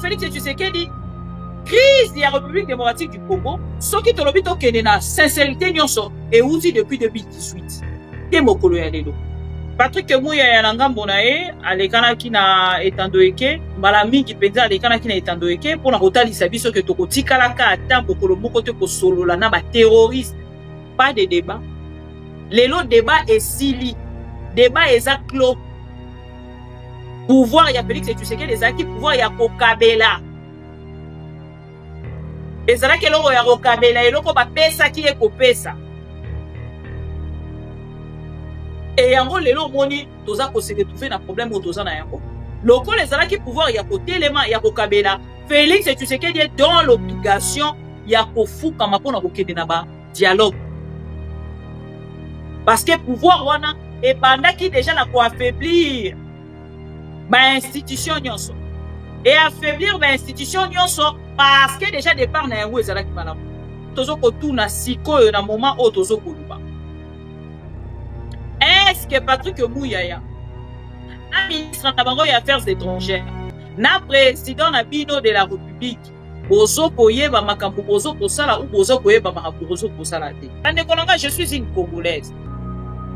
Félix Tshisekedi crise de la République démocratique du Congo, ce qui te l'a dit que na sincérité nyonso et outil depuis 2018. Ke mokolo ya lelo. Patrick Mouya ya ngambo na ye alekana ki na etandoeke, mbala mingi penza alekana ki na etandoeke pour na kotalisa biso ke tokotikala ka ata mokolo moko te ko solola na ba terroriste. Pas de débat. Lelo débat est sili. Débat est clos. Pouvoir ya Félix Tshisekedi les acquis pouvoir ya kokabela. Ezala ke loko ya kokabela eloko ba pesa ki ekopesa. Et yango lelo moni toza ko se retrouver na problème o toza na yango. Loko les ala ki pouvoir ya kotelema ya kokabela. Félix Tshisekedi est dans l'obligation ya kofuka mapona kokende na ba dialogue. Parce que pouvoir wana et pendant qui déjà na ko affaiblir ba institution nyonso. Et affaiblir ba institution nyonso parce que déjà départ na yango ezala ki malamu. Tozo ko tuna sikoyo na moment o tozo ko luba. Est-ce que Patrick Mouya, un ministre des Affaires étrangères, na président na bino de la République, bozo koyeba makambo bozo kosala ou bozo koyeba makambo bozo kosala te. Andekolanga, je suis une Congolaise.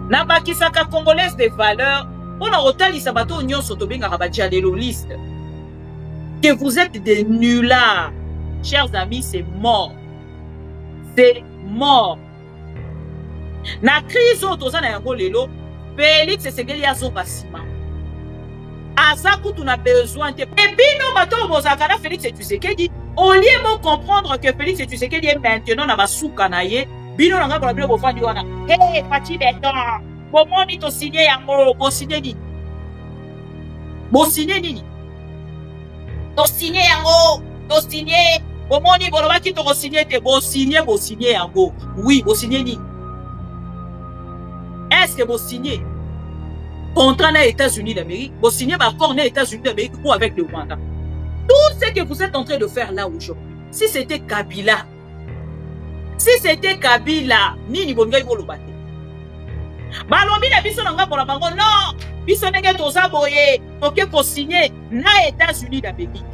Na bakisaka Congolaise de valeurs, on a rotalisa bato nyonso to benga ba dialéloliste. Que vous êtes des nullards. Chers amis, c'est mort. C'est mort. Na crise otoza na yango lelo, Félix Tshisekedi azo basima. Asa kutu na besoin te. Et puis non bato bozaka na Félix Tshisekedi, au lieu de comprendre que Félix Tshisekedi est maintenant na basuka na ye, bino na ngabo na bino bofandi wana. Hey, pati beton. Bomoni to signer yango, bo signer ni. Bo signer nini? To signer yango, to signer. Bomoni bolobaki to signer te, bo signer yango. Oui, bo signer ni. Est-ce que vous signez contrat les États-Unis d'Amérique, vous signez accord les États-Unis d'Amérique ou avec le Rwanda? Tout ce que vous êtes en train de faire là aujourd'hui, si c'était Kabila, nini bonga ibolo bate. Balobi na biso nanga pour la bango non, biso nenge toza boye, toke ko signer na États-Unis d'Amérique.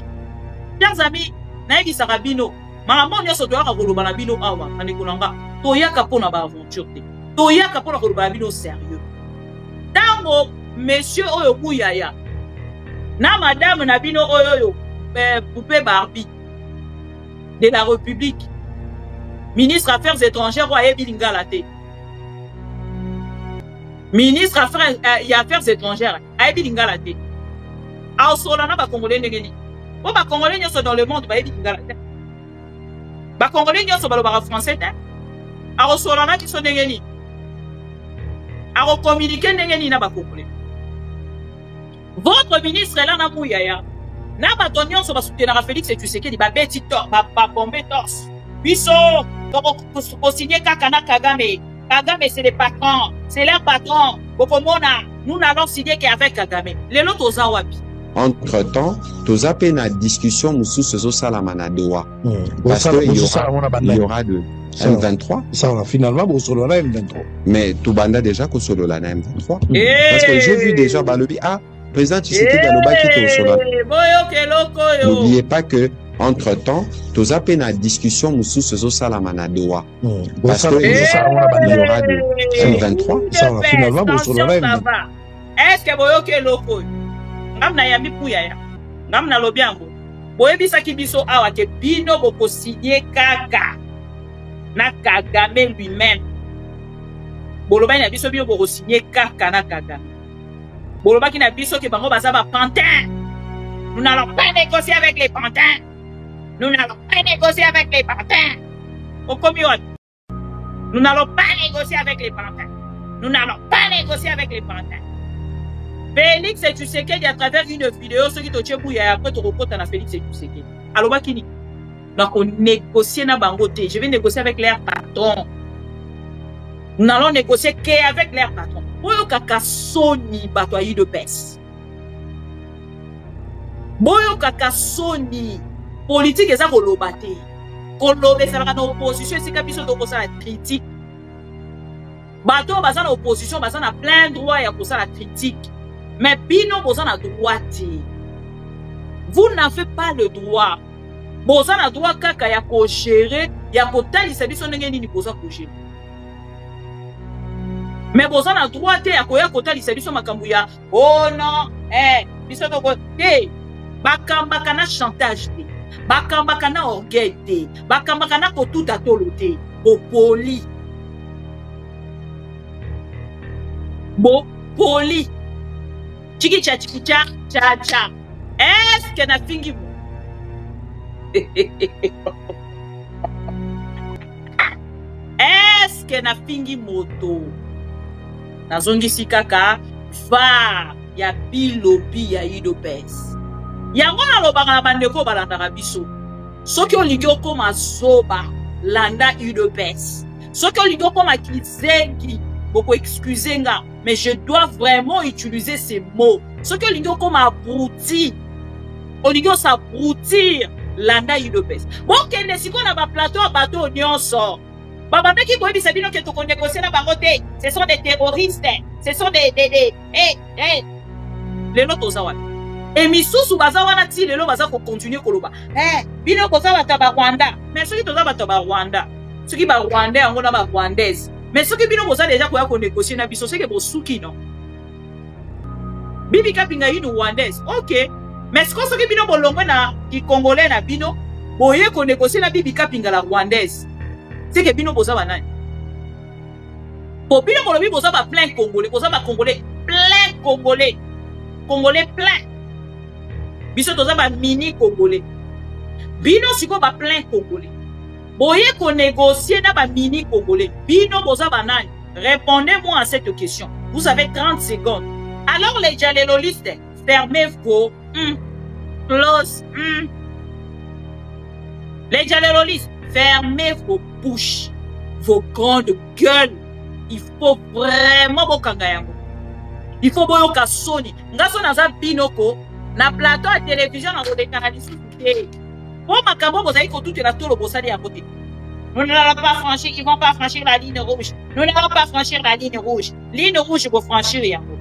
Chers amis, na yeki sarabino, maman nyoso to yaka koloba na bino awa, anekolanga, to yaka pona ba aventure te. Toyaka pour la bino sérieux. Tango, monsieur Oyo Mouya, na madame Nabino Oyo, poupée Barbie, de la République, ministre Affaires étrangères, Roye Bilingalate. Ministre Affaires étrangères, Aye Bilingalate. A Solana, ba Congolais Negeni. Ou ba Congolais sont dans le monde, ba Bilingalate. Ba Congolais sont dans le français, a Solana qui sont Negeni. A communiquer n'engeni na ba Congolais. Votre ministre là na Mouya na ba tonyon so ba soutenir Félix Tshisekedi ba beti tor ba bomber torse. Biso ko signer kaka na Kagame. Kagame c'est le patron, c'est leur patron. Bokomona, nous n'allons signer qu'avec Kagame. Les lotos za wapi. Entre-temps, toza pe na discussion musu sozo salamana doa. Parce que il y aura de M23. Ça va finalement au solo la M23. Mais tout banda déjà qu'au solo la M23. Parce que j'ai vu déjà balobi président Tshisekedi Aloba qui est au solo. N'oubliez pas que entre-temps, toza pe na discussion musu sozo salamana doa. Parce que il y aura de M23. Ça va finalement au solo la M23. Est-ce que boyoke loko? Ngamna ya mipuya ya. Ngamna lobiango. Boyebisa ki biso awa ke bino boko signer kaka. Na Kagame lui-même. Boloba na biso bino boko signer kaka na Kagame. Boloba ki na biso ke bango baza ba pantin. Nous n'allons pas négocier avec les pantins. Nous n'allons pas négocier avec les pantins. Au commun. Nous n'allons pas négocier avec les pantins. Nous n'allons pas négocier avec les pantins. Félix Tshisekedi à travers une vidéo, ce qui te tient bouillé après te reporte à Félix Tshisekedi. Alors, Bakini, donc on négocie na bangoté. Je vais négocier avec leur patron. Nous n'allons négocier qu'avec leur patron. Boyo kaka soni batoyi de pes. Boyo kaka soni politique eza kolobate. Kolobe ça na opposition c'est kabiso to ko la critique. Bato baza na opposition baza na plein droit ya ko la critique. Mais bino boza na droit. Vous n'avez pas le droit. Vous avez le droit kaka ya ko gérer, ya ko talisa biso ndenge nini boza ko gérer. Mais vous avez le droit te ya ko talisa biso makambu ya oh non, biso to ko te bakamba kana chantage te. Bakamba kana orgueil te. Bakamba kana ko tout atolo te. Bo poli. Bo poli. Chiki cha chiki cha cha cha. Est-ce que na fingi mo? Est-ce que na fingi moto? Na zongi si kaka va ya bilobi ya idopes. Yango na lobaka na bandeko balanda biso. Soki olingi okoma zoba landa idopes. Soki olingi okoma kizengi boko excusez nga, mais je dois vraiment utiliser ces mots. Soki olingi okoma abruti. Olingi s'abrutir landa idopes. Bon kende siko na ba plateau a bateau nyonso. Baba meki boyebi sabino ke to négocier na bango te. Ce sont des terroristes. Ce sont des les notes aux awal. Et misusu baza wana ti lelo baza ko continuer koloba. Bino ko za bata ba Rwanda. Mais soki to za bata ba Rwanda. Soki ba Rwanda yango na ba Rwandaise. Mais soki bino ko za déjà ko ya ko négocier na biso seke bo suki non. Bibi kapinga yinu Rwandaise. OK. Mais soki bino bolongwe na ki Congolais na bino, boye ko négocier na bibi kapinga la Rwandaise. C'est que bino boza banani. Pour bino bolobi boza ba plein Congolais, boza ba Congolais, plein Congolais. Congolais plein. Biso toza ba mini Congolais. Bino siko ba plein Congolais. Boye ko négocier na ba mini Congolais. Bino boza banani. Répondez-moi à cette question. Vous avez 30 secondes. Alors les dialoguistes, fermez vos close. Les dialoguistes, fermez vos bouches, vos grandes gueules. Il faut vraiment bokanga yango. Il faut boyoka soni. Ngaso naza binoko na plateau à télévision na rodekana lisuté. Bon makambo bozali ko tout la tolo bosali à côté. Nous n'allons pas franchir, ils vont pas franchir la ligne rouge. Nous n'allons pas franchir la ligne rouge. Ligne rouge pour franchir yango.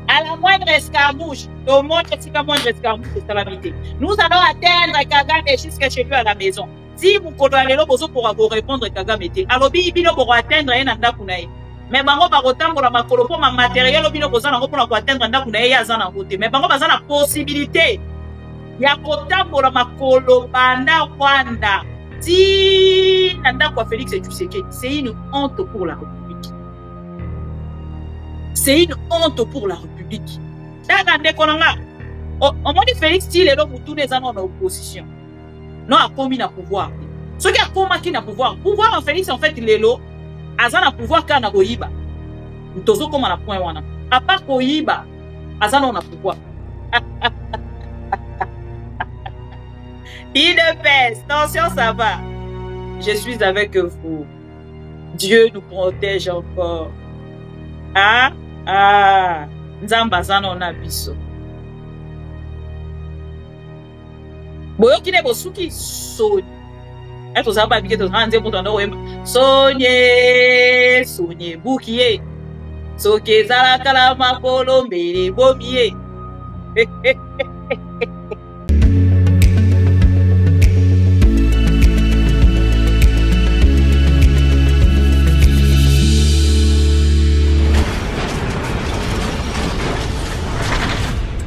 À la moindre escarmouche, au moindre escarmouche, c'est la vérité. Nous allons atteindre Kagame jusqu'à chez lui à la maison. Si vous connaissez le besoin pour répondre Kagame, alors bino pour atteindre un andakunae. Mais bango ba kotambola makolo po ma matériel bino kozana ngo pour atteindre andakunae ya zana côté. Mais bango bazana possibilité ya kotambola makolo banda Rwanda. Si nandakwa Félix Tshisekedi, c'est une honte pour la République. C'est une honte pour la République. Dans Ndekonanga, on m'a dit Félix Tshisekedi est là pour tous les ans en opposition. Non, a commis na pouvoir. Ce qui a commis na pouvoir. Pouvoir en Félix, en fait, lelo, azana pouvoir quand na koyiba. Ntozo comme na point wana. À part koyiba, azana on a pouvoir. Idepes, attention, ça va. Je suis avec vous. Dieu nous protège encore. Nzamba zana on a biso. Boyo kine bosuki soni. Eto zaba bike to hanze muto ndo wema. Sonye bukiye. Soke zala kala makolo mbele bomiye.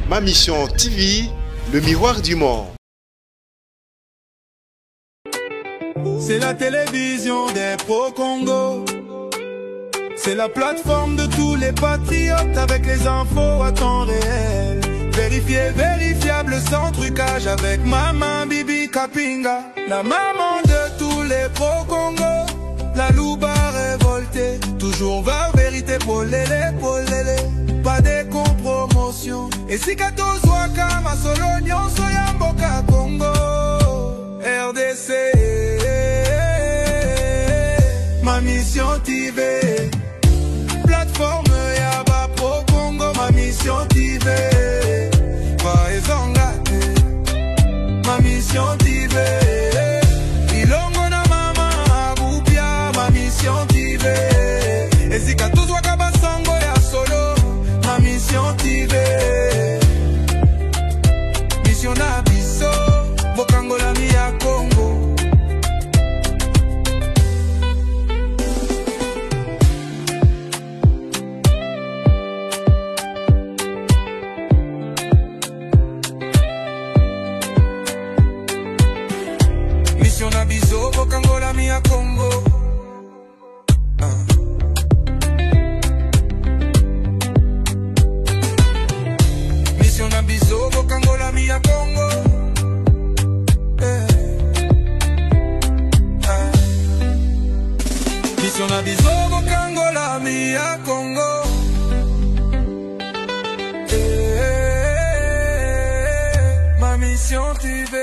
Ma Mission TV, le miroir du monde. C'est la télévision des pro-Congo. C'est la plateforme de tous les patriotes avec les infos à temps réel. Vérifié, vérifiable, sans trucage avec Maman Bibi Kapinga. La maman de tous les pro-Congo. La louba révoltée. Toujours vers vérité pour l'élé, pas de compromotion. Et si 14 waka ma solonion soyamboka Congo. RDC. Ma Mission TV. Plateforme Yaba Pro Congo. Ma Mission TV. Ma Mission TV. Ilongo na mama Agupia. Ma Mission TV. Et si 14 waka basango ya solo. Ma Mission TV. Mission na bis. Mission na biso bokangola mi ya Congo. Mission na biso bokangola mi ya Congo. Mission na biso bokangola mi ya Congo. Ma mission TV.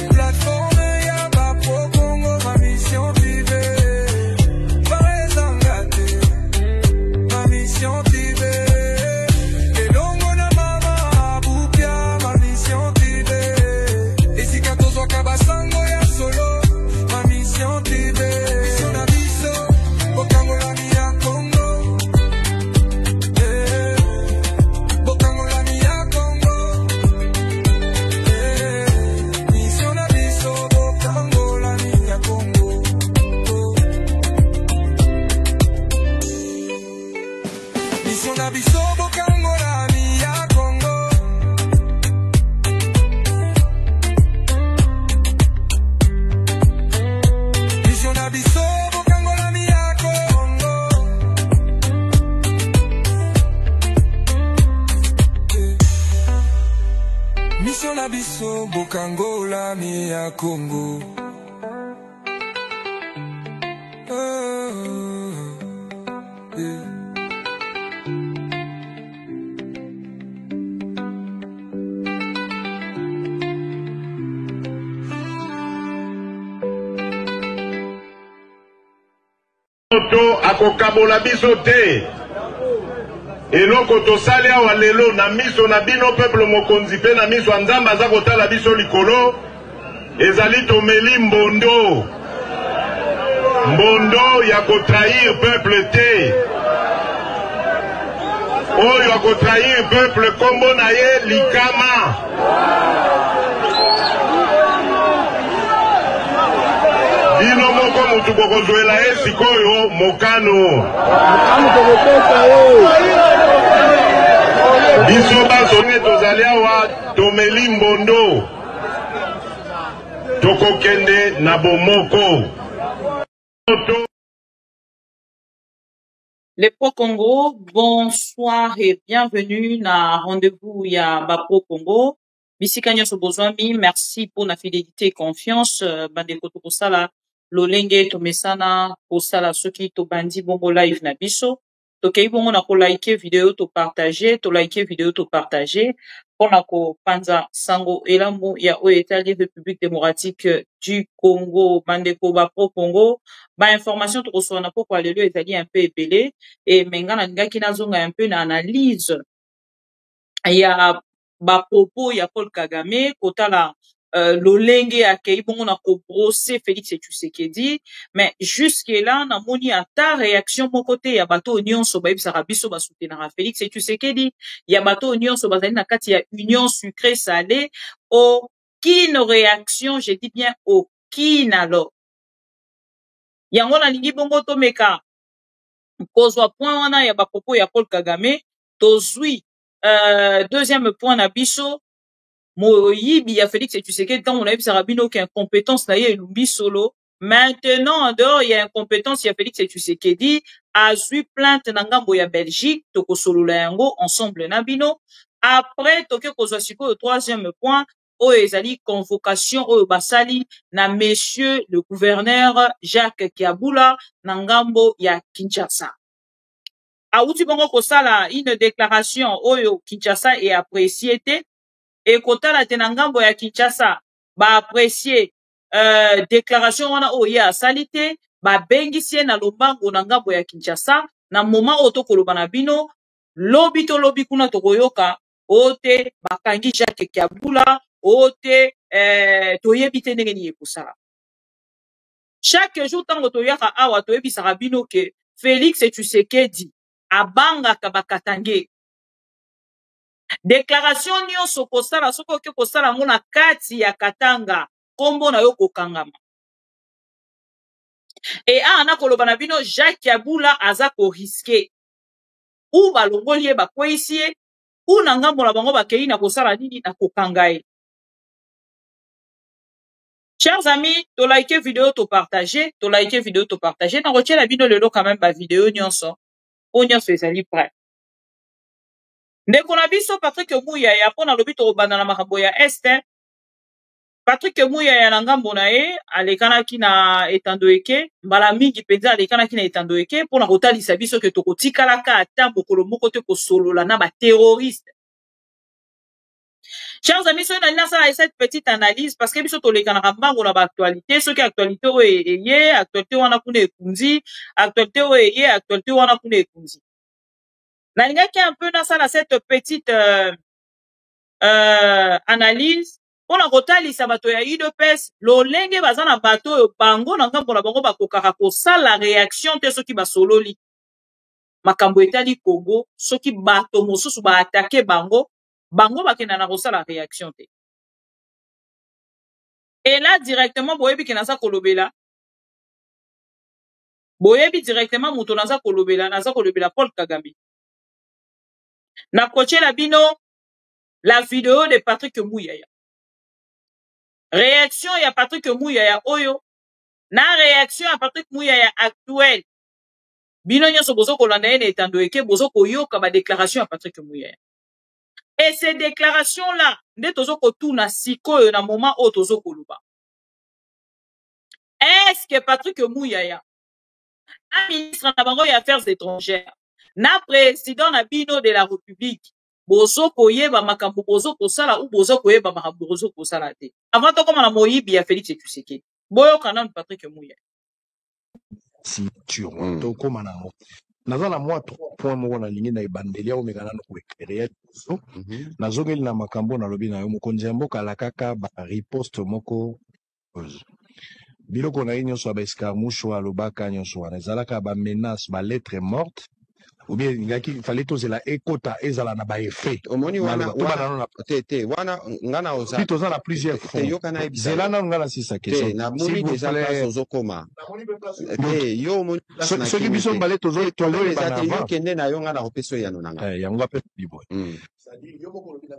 Plateforme ya ba pro Congo. Ma mission TV. Parezangate. Ma mission TV. Elongo na mama abupia. Ma mission TV. Esika tozo kabasango ya solo. Ma mission TV. Mission na biso bokangola mi ya Congo. Bokangola mi ya Congo. Mission na biso bokangola mi ya Congo. Mission na biso bokangola mi ya Congo. Mission na biso bokangola mi ya Congo. Mission na biso bokangola mi ya Congo. Moto akokabola biso te. Eloko tosali awa lelo na miso na bino peuple mokonzi pe na miso ya Nzambe aza kotala biso likolo ezali tomeli mbondo. Mbondo ya kotrahir peuple te. Oyo akotrahir peuple kombo na ye likama. Bino moko mutu kokozwela ye sikoyo mokano. Biso basone tozali awa tomeli mbondo. Tokokende na bomoko. Les Pro Congo, bonsoir et bienvenue na rendez-vous ya ba Pro Congo. Bisika nyonso bozwami, merci pour la fidélité et confiance. Bandeko tokosala lolenge tomesana kosala soki to bandi bongo live na biso. Tokei bongo na ko like vidéo to partager, to like vidéo to partager. Pona ko panza sango elambo ya Oetali République démocratique du Congo. Bandeko ba Pro Congo. Ba information to koso na poko alelo ezali un peu épelé et mengana ngaki nazonga un peu na analyse ya ba propos ya Paul Kagame kotala lolenge akei bongo na ko brosser Félix Tshisekedi mais jusque là na moni ata réaction mon côté ya bato nyonso ba bisaka biso ba soutenir Félix Tshisekedi ya bato nyonso bazali na kati ya union sucré salé aucune réaction, je dis bien aucune. Alors yango na lingi bongo to meka kozwa point wana ya ba propos ya Paul Kagame tozui deuxième point na biso moyibi ya Félix Tshisekedi tant on a vu Sarabino qui a incompétence na ye lumbi solo. Maintenant en dehors il y a incompétence ya Félix Tshisekedi azui plainte na ngambo ya Belgique toko solola yango ensemble na bino. Après toke kozwa siko troisième point o ezali convocation o basali na monsieur le gouverneur Jacques Kiabula na ngambo ya Kinshasa. Auti bongo kosala une déclaration oyo Kinshasa est apprécié te et kotala te na ngambo ya Kinshasa ba apprécier déclaration wana oyo asali te ba bengisie na lombango na ngambo ya Kinshasa na moment oto koloba na bino lobi to lobi kuna tokoyoka ote bakangi Jacques Kiabula ote toyebi te ndenge ni ekosala. Chaque jour tango toyaka awa toyebisaka bino ke Félix Tshisekedi abangaka bakatange. Déclaration nyonso kosala soko ke kosala ngo na kati ya Katanga kombo na yo kokangama. Et ana koloba na bino Jacques Kiabula aza ko risquer. Ou balongoli ba kweisie ou na ngambo na bango bakei na kosala nini na kokangaye. Chers amis, to like vidéo, to partager, to like vidéo, to partager. Dans retiens la vidéo le lot quand même ba vidéo nyonso. O nyonso ezali prêt. Ndeko na biso Patrick Muyaya pona lobi to bana na makambo ya este. Patrick Muyaya na ngambo na ye alekanaki na etandoeke, mbala mingi penza alekanaki na etandoeke pona kotalisa biso ke tokotikalaka ata mokolo moko te kosolola na ba terroriste. Chers amis, soyez dans cette petite analyse parce que biso toleka na kambango na ba actualité, ce qui actualité o eye, actualité wana kuna ekunzi, actualité o eye, actualité wana kuna ekunzi. Na lingaki un peu dans cette petite analyse, on a kotalisa bato ya UDPS, lolenge baza na bato yo bango na ngambo na bango bakokaka kosala la réaction te soki basololi. Makambo etali Congo, soki bato mosusu ba attaquer bango, bango bakenda na kosala réaction te. Et là directement boyebi kenaza kolobela. Boyebi directement muto naza kolobela Paul Kagame. Na koche la bino la vidéo de Patrick Muyaya. Réaction ya Patrick Muyaya oyo. Na réaction ya Patrick Muyaya actuelle. Bino nyonso bozo kolanda ene etandoeke bozo koyoka ba déclaration ya Patrick Muyaya. Et ces déclarations-là, nde tozo kotuna sikoyo na moment o tozo koluba. Est-ce que Patrick Muyaya, un ministre na bango ya affaires étrangères, na président na bino de la République, bozo koyeba makambo bozo kosala ou bozo koyeba makambo bozo kosala te. Avant to koma na moyibi ya Félix Tshisekedi. Boyo kana Patrick Muyaya. Si tu to koma na naza na mwa 3 points moko na lingi na ebandelia o mekana no koekerea so nazongeli na makambo na lobi na yo mokonzi ya mboka la kaka ba riposte moko biloko na ye nyonso ba escarmouche wa lobaka nyonso wana ezalaka ba menace ba lettre morte ou bien ngaki fallait tozela ekota ezala na ba effet omoni wana te wana ngana oza plutôt za na plusieurs fois zela na ngana sisa question na moni déjà place ozokoma te yo omoni ce qui biso balé tozo tozo ba yo kende na yo ngana kopeso yano nanga yango ape bibo c'est-à-dire yo moko lobi na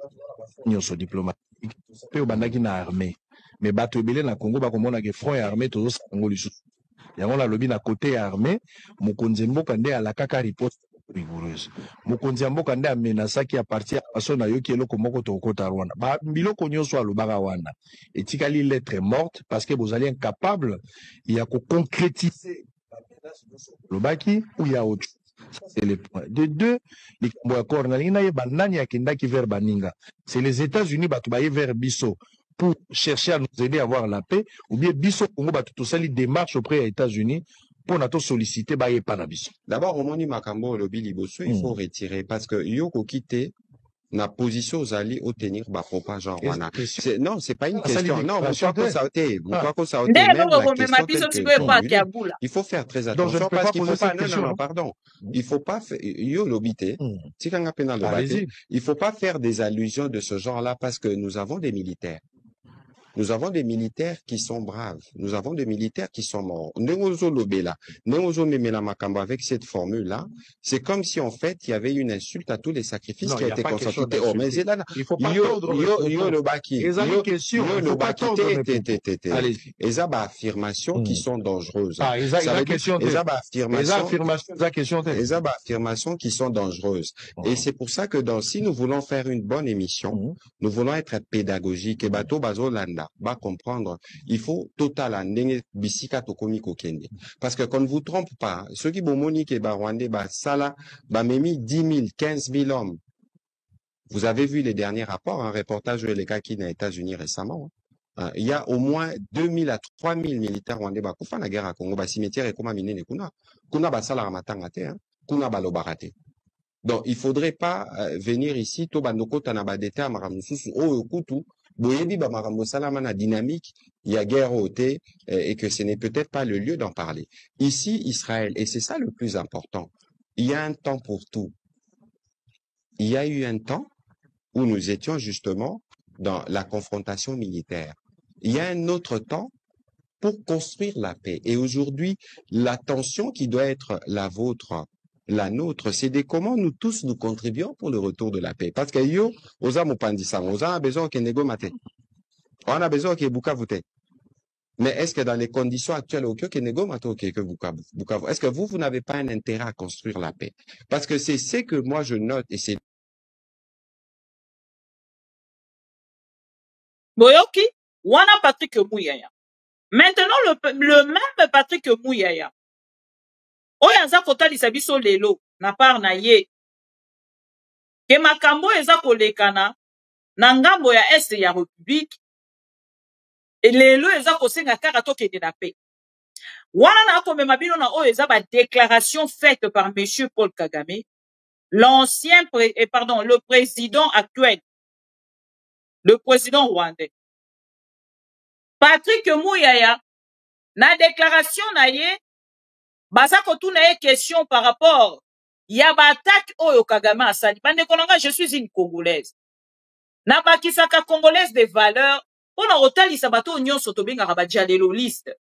nyonso diplomatique pe obandaki na armée mais bato ebele na Congo bakomona ke front ya armée tozo sango lisusu yango na lobi na côté ya armée mokonzi mboka nde alakaka riposte rigoureuse mokonzi ya mboka nde amenasaki a partir aso na yoki eloko moko tokota Rwanda ba biloko nyonso alobaka wana etikali lettre morte parce que vous allez incapable ya ko concrétiser la menace lobaki ou ya autre. C'est le point. De deux, les vers Baninga. C'est les États-Unis qui vers Bisso pour chercher à nous aider à avoir la paix, ou bien Bisso Congo tout ça, les démarches auprès des États-Unis pour nous solliciter Bisso. D'abord, au Moni Makambo, le Biliboso, il faut retirer parce que Yoko quitté na position aux alliés au tenir propage genre wana. Non, c'est pas une question. Non, il faut faire très attention parce qu'il faut pas non, pardon. Il faut pas yo lobité. Il faut pas faire des allusions de ce genre-là parce que nous avons des militaires. Nous avons des militaires qui sont braves. Nous avons des militaires qui sont morts. Avec cette formule-là, c'est comme si en fait il y avait une insulte à tous les sacrifices qui a été consentis. Oh, mais c'est là. Il faut pas affirmations qui sont dangereuses. Affirmations qui sont dangereuses. Et c'est pour ça que si nous voulons faire une bonne émission, nous voulons être pédagogiques et bateau bazolanda. Va comprendre, il faut total bisika tokomi kokende. Parce que qu'on ne vous trompe pas, ceux qui bomoni ke ba Rwandais ba sala ba memi 10 000, 15 000 hommes. Vous avez vu les derniers rapports, un reportage de l'ECAKI aux États-Unis récemment. Il y a au moins 2 000 à 3 000 militaires rwandais ba kufa na guerre à Congo ba cimetière et koma minene kuna ba sala ramatanga te kuna ba lobarate. Donc il faudrait pas venir ici to ba noko tanaba deta maramususu o kutu boyebi ba marambo salama na dynamique, il y a guerre au thé et que ce n'est peut-être pas le lieu d'en parler. Ici, Israël, et c'est ça le plus important, il y a un temps pour tout. Il y a eu un temps où nous étions justement dans la confrontation militaire. Il y a un autre temps pour construire la paix. Et aujourd'hui, la tension qui doit être la vôtre, la nôtre, c'est de comment nous tous nous contribuons pour le retour de la paix. Parce que yo, oza mopandisa, oza a besoin que nego mate. On a besoin que buka vote. Mais est-ce que dans les conditions actuelles, est-ce que vous n'avez pas un intérêt à construire la paix? Parce que c'est ce que moi je note et c'est... Boyoki, wana Patrick Mouyaya. Maintenant, le même Patrick Mouyaya. Oyanza kotalisa biso lelo, na part na ye. Ke makambo eza kolekana, na ngambo ya Est ya République, et lelo eza kosenga kaka tokende na paix. Wana na akomema bino na oyo eza ba déclaration faite par monsieur Paul Kagame, le président actuel, le président rwandais. Patrick Mouyaya, na déclaration na ye, baza kotuna ye question par rapport ya ba attaque oyo Kagame asali. Bande konanga, je suis une Congolaise. Na bakisaka Congolaise des valeurs, pona otalisa bato nyonso tobengaka ba dialéloliste.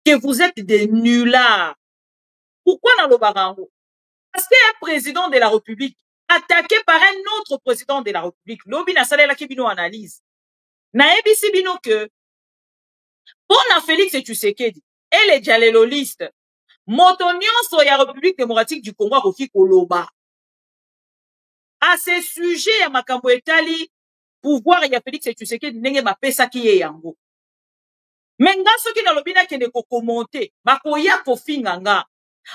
Que vous êtes des nullards. Pourquoi na lobarango? Parce qu'un président de la République attaqué par un autre président de la République, lobi na salela kibino analyse. Na ebisi bino que pona Félix Tshisekedi et les dialéloliste, moto nyonso ya République démocratique du Congo akoki koloba. À ce sujet ya makambo etali pouvoir ya Félix Tshisekedi ndenge bapesaki ye yango. Menga soki na lobina kende ko commenter, bakoya ko finganga.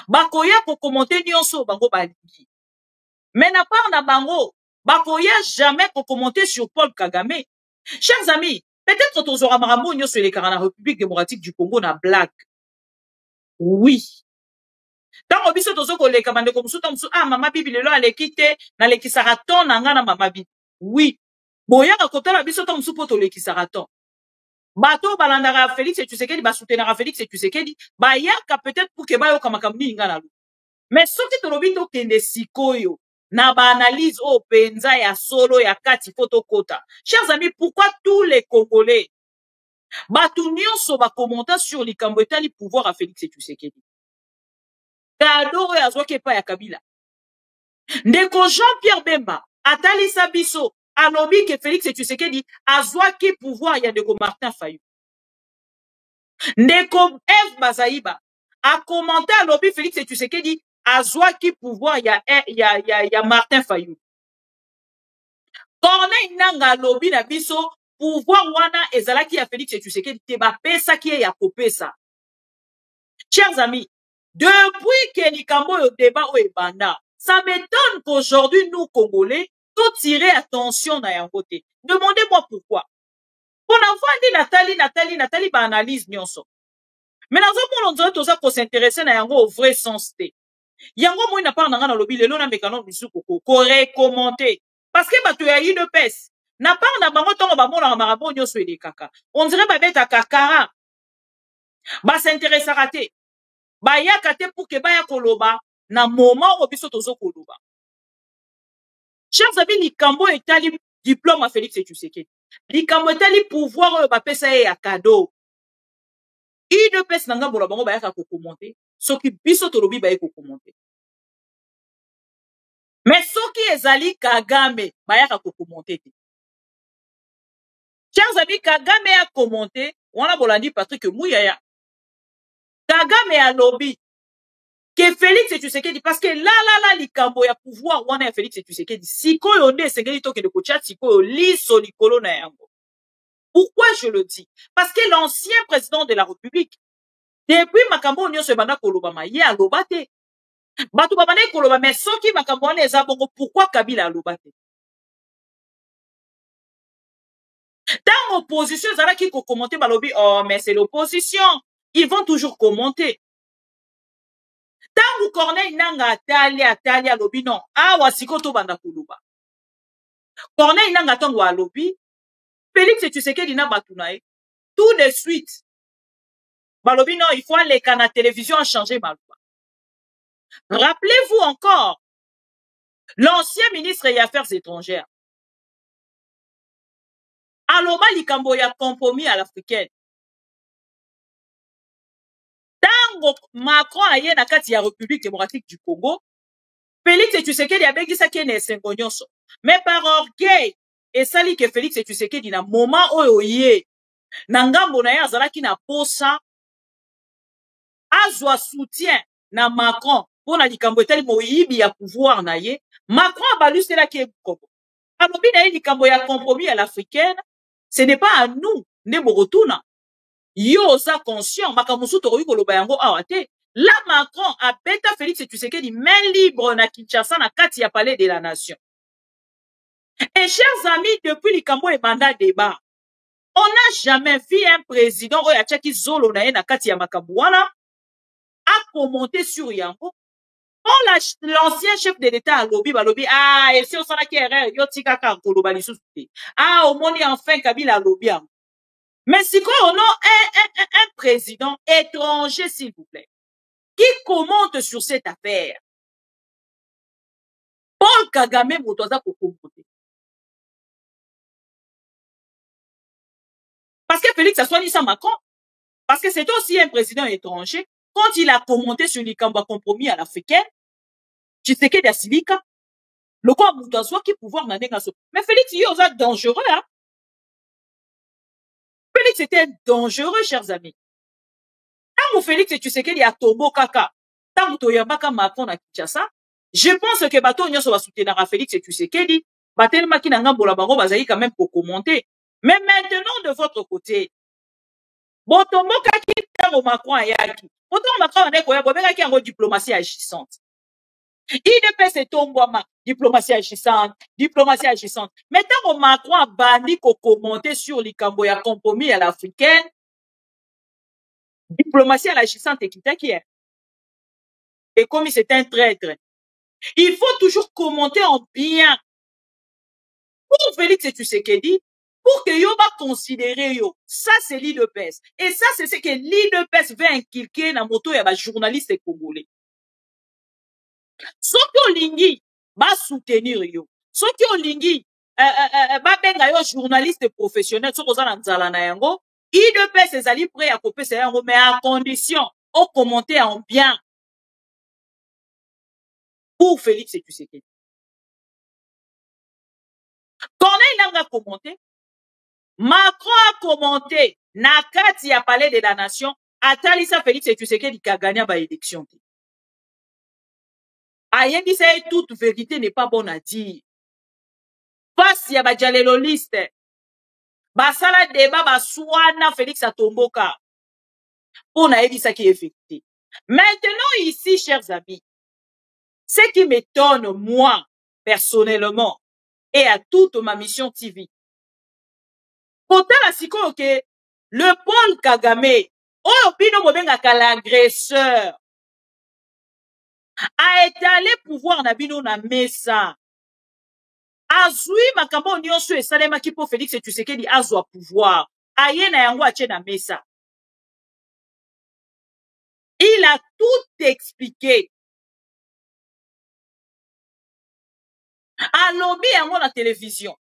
Bakoya ko commenter nyonso bango balingi. Mais na part na bango, bakoya jamais ko commenter sur Paul Kagame. Chers amis, peut-être tozora marambo nyonso elekaka na République démocratique du Congo na blague. Oui. Tango biso tozo koleka bande ko musuta musu mama bibi lelo alekite na lekisaka ton na nga na mama bibi. Oui. Boya ka kotala biso to musu poto lekisaka ton. Bato balandaka Félix Tshisekedi basoutenaka Félix Tshisekedi bayaka peut-être pour que bayoka makambo ninga na lu. Mais soki tolobi to kende sikoyo na ba analyse o penza ya solo ya kati photo kota. Chers amis, pourquoi tous les Congolais bato nyonso ba commenter sur likambo etali pouvoir à Félix Tshisekedi? Kadoro ya zwa kepa ya Kabila. Ndeko Jean-Pierre Bemba atali sabiso alobi ke Félix Tshisekedi azwa ki pouvoir ya ndeko Martin Fayou. Ndeko Eve Bazaïba a commenté alobi Félix Tshisekedi azwa ki pouvoir ya Martin Fayou. Corneille Nanga alobi na biso pouvoir wana ezalaki ya Félix Tshisekedi te ba pesa ki ya kopesa. Chers amis, depuis que Likambo au débat au Ebanda, ça m'étonne qu'aujourd'hui, nous, Congolais, tout tirer attention na yangote. Demandez-moi pourquoi. Pour avoir dit Nathalie, ba analyse nyonso. Mais dans un monde, on dirait tout pour s'intéresser na yango au vrai sens te. Yango moi n'a pas na lobby, le na mekano bisu koko, commenter. Parce que batu ya une pes. Na pas na bango tongo ba mona marabo nyonso ele kaka. On dirait ba beta kakara. Ba s'intéresser à rater. Baya kate pour que baya koloba na moment où biso tozo koloba. Chers amis, likambo etali diplôme à Félix Tshisekedi. Likambo etali pouvoir ba pesa ya cadeau. Ide pesa nanga bola bango baya ka ko commenter. Soki biso tolobi baya ko commenter. Mais soki ezali Kagame baya ka ko commenter. Chers amis, Kagame a commenté, wana bolandi Patrick Mouyaya. Kagame a lobby que Félix Tshisekedi parce que là likambo ya pouvoir wana ya Félix Tshisekedi sikoyo nde sengeli toke de kocha sikoyo liso likolo na yango. Pourquoi je le dis? Parce que l'ancien président de la République depuis makambo nyonso banda koloba ma ye aloba te. Batu babanda koloba mais soki makambo wana eza bongo pourquoi Kabila aloba te? Tant opposition zala ki ko commenter balobi oh mais c'est l'opposition. Ils vont toujours commenter. Tangu Corneille Nanga atali alobi non. Awa sikoto banda kuluba. Corneille Nanga tangu alobi. Félix Tshisekedi na batunae. Tout de suite. Balobi non, il faut aller à la télévision à changer malouba. Rappelez-vous encore. L'ancien ministre des Affaires étrangères. Aloba likambo ya compromis à l'africaine. Tango Macron aye na kati ya République démocratique du Congo, Félix Tshisekedi a begi sakene esengo nyonso. Mais par orgueil, et sali que Félix Tshisekedi na moment oyo ye, na ngambo na ye azalaki na posa azwa soutien na Macron pona likambo etali moyibi ya pouvoir na ye. Macron abaluselaki ye Kongo alobi na ye likambo ya compromis à l'africaine, ce n'est pas à nous nde bokotuna yo oza conscient makambo mosusu tokoki koloba yango awa te. La Macron abeta Félix Tshisekedi main libre na Kinshasa na kati ya palais de la nation. Et chers amis, depuis likambo et mandat débat, on n'a jamais vu un président oyo atiaki zolo na ye na kati ya makambo wana a commenté sur yango. L'ancien chef de l'État a lobby, ah, et si on s'en a qui est yo tika ka koloba lisusu te. Ah, au moni enfin Kabila lobby. Mais si quoi on a un président étranger, s'il vous plaît, qui commente sur cette affaire. Paul Kagame motoza ko commenter. Parce que Félix a soigné ça Macron. Parce que c'est aussi un président étranger. Quand il a commenté sur les combats compromis à l'africaine, Tshisekedi Asilika, le quoi motoza qui pouvoir n'a pas. Mais Félix, il est dangereux, hein. Félix était dangereux, chers amis. Tant Félix et Tshisekedi a tombo kaka, tant que Yambaka Macron à Kinshasa, je pense que bateau nyonso va soutenir Félix et Tshisekedi, batelema ki na ngambo la bango bazali quand même pour commenter. Mais maintenant de votre côté, botombo kaki tango Macron ayaki. Botombo Macron ane koya bobeka ki yango diplomatie agissante. IDPS est tombouama, diplomatie agissante, diplomatie agissante. Mais tango Macron a bandi ko commenter sur likambo ya compromis à l'africaine, diplomatie à l'agissante et qui est. Et comme c'est un traître, il faut toujours commenter en bien. Pour Félix et Tshisekedi, pour que yo va considérer yo, ça c'est l'IDPS. Et ça c'est ce que l'IDPS veut inculquer dans moto ya ba journaliste congolais. Soki olingi ba soutenir yo. Soki olingi ba benga yo journaliste professionnel soko za na nzala na yango, IDPS ezali prêt à kopesa yango mais à condition au commenter en bien. Pour Félix et Tshisekedi. Corneille Nanga a commenté. Macron a commenté. Nakati a parlé de la nation. Atalisa Félix et Tshisekedi qui a gagné la élection. Ayen dit ça, toute vérité n'est pas bonne à dire. Face ya ba jaleloliste. Basala débat baswana Félix a tomboka. On a dit ça qui est vérité. Maintenant ici, chers amis, ce qui m'étonne, moi, personnellement, et à toute ma mission TV, pourtant, la siko que le Paul Kagame, oh, bino mobengaka l'agresseur, a étalé pouvoir na bino na mesa. Azui makambo nyonso esalema ki po Félix Tshisekedi azwa pouvoir. Aye na yango ache na mesa. Il a tout expliqué. Alobi yango na télévision.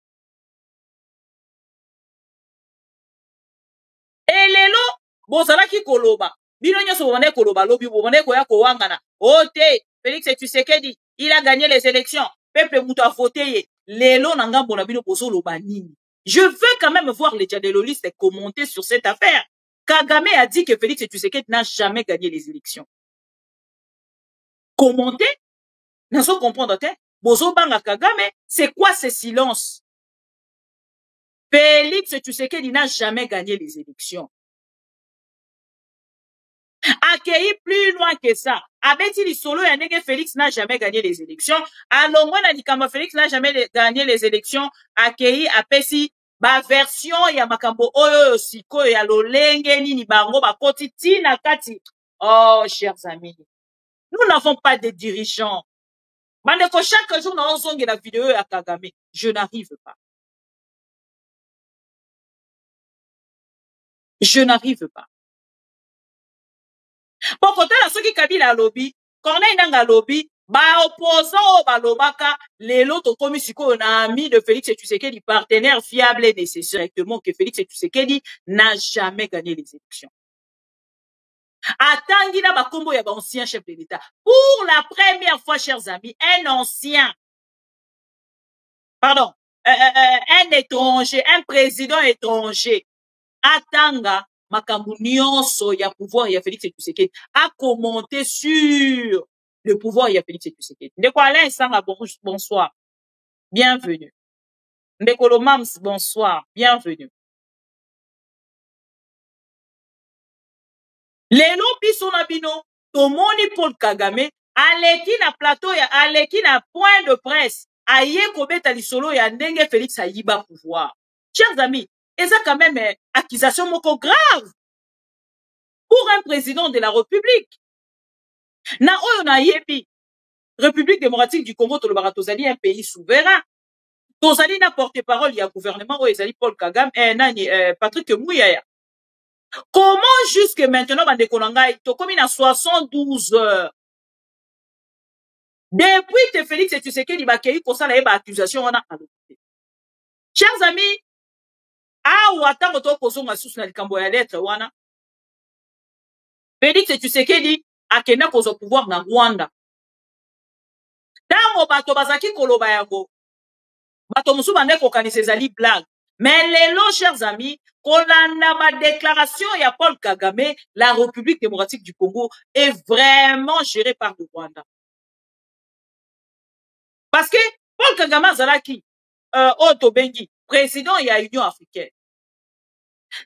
Elelo bozalaki koloba. Bino nyonso bobande koloba lobi bobande koya kowangana. Ote Félix Tshisekedi, il a gagné les élections. Peuple muto a voté. Lelo na ngambo na bino bozo loba nini. Je veux quand même voir les dialoguistes commenter sur cette affaire. Kagame a dit que Félix Tshisekedi n'a jamais gagné les élections. Commenter? N'a pas comprendre, bozo banga Kagame, c'est quoi ce silence? Félix Tshisekedi n'a jamais gagné les élections. Accueilli plus loin que ça. Abeti li solo ya nege Félix n'a jamais gagné les élections. Alongwe na likamba Félix n'a jamais gagné les élections. Accueilli apesi ba version ya makambo oyo siko ya lolenge nini bango bakoti tina kati. Oh, chers amis. Nous n'avons pas de dirigeants. Bandeko, chaque jour, nous avons la vidéo à Kagame. Je n'arrive pas. Je n'arrive pas. Pour côté la ceux qui Kabila lobby, Corneille Nanga lobby, ba opposant ba lobaka, les loto komi siko na ami de Félix Tshisekedi, partenaire fiable et nécessaire directement que Félix Tshisekedi n'a jamais gagné les élections. Atangi na bakombo ya ba ancien chef de l'État. Pour la première fois, chers amis, un ancien, pardon, un étranger, un président étranger, atanga makambu nyonso ya pouvoir ya Félix Tshisekedi, a commenté sur le pouvoir ya Félix Tshisekedi. Ndeko Alain Sanga, bonsoir. Bienvenue. Ndeko Lomams, bonsoir. Bienvenue. Lelo biso na bino, tomoni Paul Kagame, aleki na plateau ya, aleki na point de presse, aye kobeta lisolo ya ndenge Félix ayiba pouvoir. Chers amis, et ça quand même accusation moko grave pour un président de la République. Na oyo na yebi, République démocratique du Congo, tolobaka tozali un pays souverain. Tozali na porte-parole ya gouvernement oyo ezali Paul Kagame, Patrick Muyaya. Comment jusque maintenant, bandeko na ngai, tokomi na 72 heures. Depuis que Félix Tshisekedi bakei kosala yeba accusation wana alobi. Chers amis, awa tango to kozonga susu na likambo ya lettre wana. Félix Tshisekedi akenda kozo pouvoir na Rwanda. Tango bato bazaki koloba yango. Bato musu bande kokanisa ezali blague. Mais lelo, chers amis, kolanda ma déclaration ya Paul Kagame, la République démocratique du Congo est vraiment gérée par le Rwanda. Parce que Paul Kagame azalaki Otto Bengi, président ya Union africaine.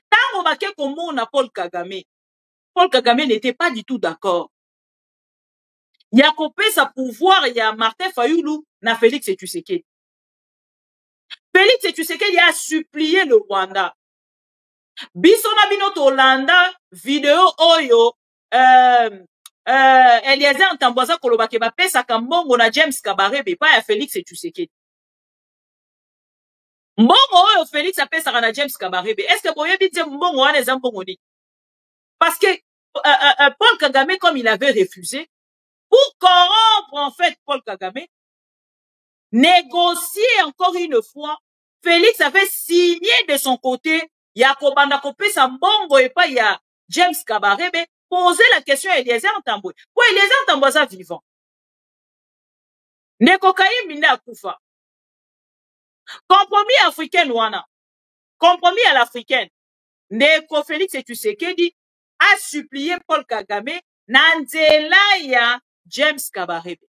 Tango bake komona Paul Kagame n'était pas du tout d'accord. Ya kopesa pouvoir ya Martin Fayulu na Félix Tshisekedi. Félix Tshisekedi a supplié le Rwanda. Biso na bino tolanda vidéo oyo Eliezer Ntambwaza koloba ke bapesa kambongo na James Kabarebe pa ya Félix Tshisekedi. Mbongo oyo Félix apesa na James Kabarebe. Est-ce que boyebi te mbongo wana eza mbongo ni? Parce que Paul Kagame, comme il avait refusé, pour corrompre en fait Paul Kagame, négocier encore une fois, Félix avait signé de son côté, Yakobanda kopesa mbongo et pas ya James Kabarebe, poser la question à Eliezer Ntambwe. Pour Eliezer Ntambwaza vivant. Nekokayi minda akufa. Compromis africain wana. Compromis à l'africaine. Neko Félix Tshisekedi a supplié Paul Kagame na nzela ya James Kabarebe.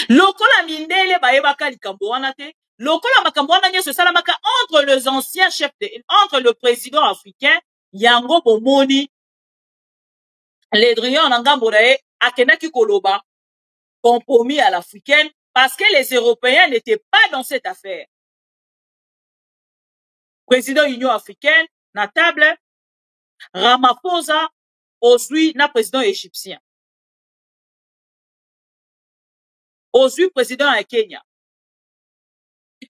Lokola mindele bayebaka likambo wana te, lokola makambo wana nyoso salamaka entre les anciens chefs entre le président africain yango bomoni Le Drian na ngambo na ye akendaki koloba compromis à l'africaine parce que les Européens n'étaient pas dans cette affaire. Président Union africaine na table, Ramaphosa aussi na président égyptien. Aussi président à Kenya.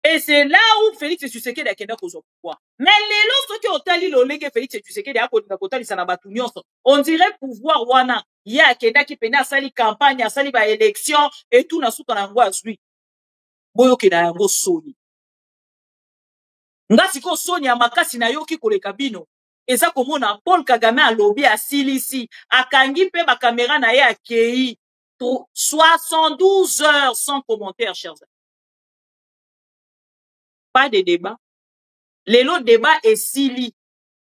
Et c'est là où Félix Tshisekedi a kenda kozo pouvoir. Mais les lorsque otali lolenge Félix Tshisekedi a kolinga kotali sana batu nyonso, on dirait pouvoir wana ya kenda ki pena sali campagne, sali ba élection et tout na suka na ngo azui. Boyo kena yango soni. Ngasi ko soni ya makasi na yoki koleka bino. Eza komona Paul Kagame a lobby a silisi, akangi pe ba caméra na ye akei. 72 heures sans commentaire, chers amis. Pas de débat. Le débat est sili.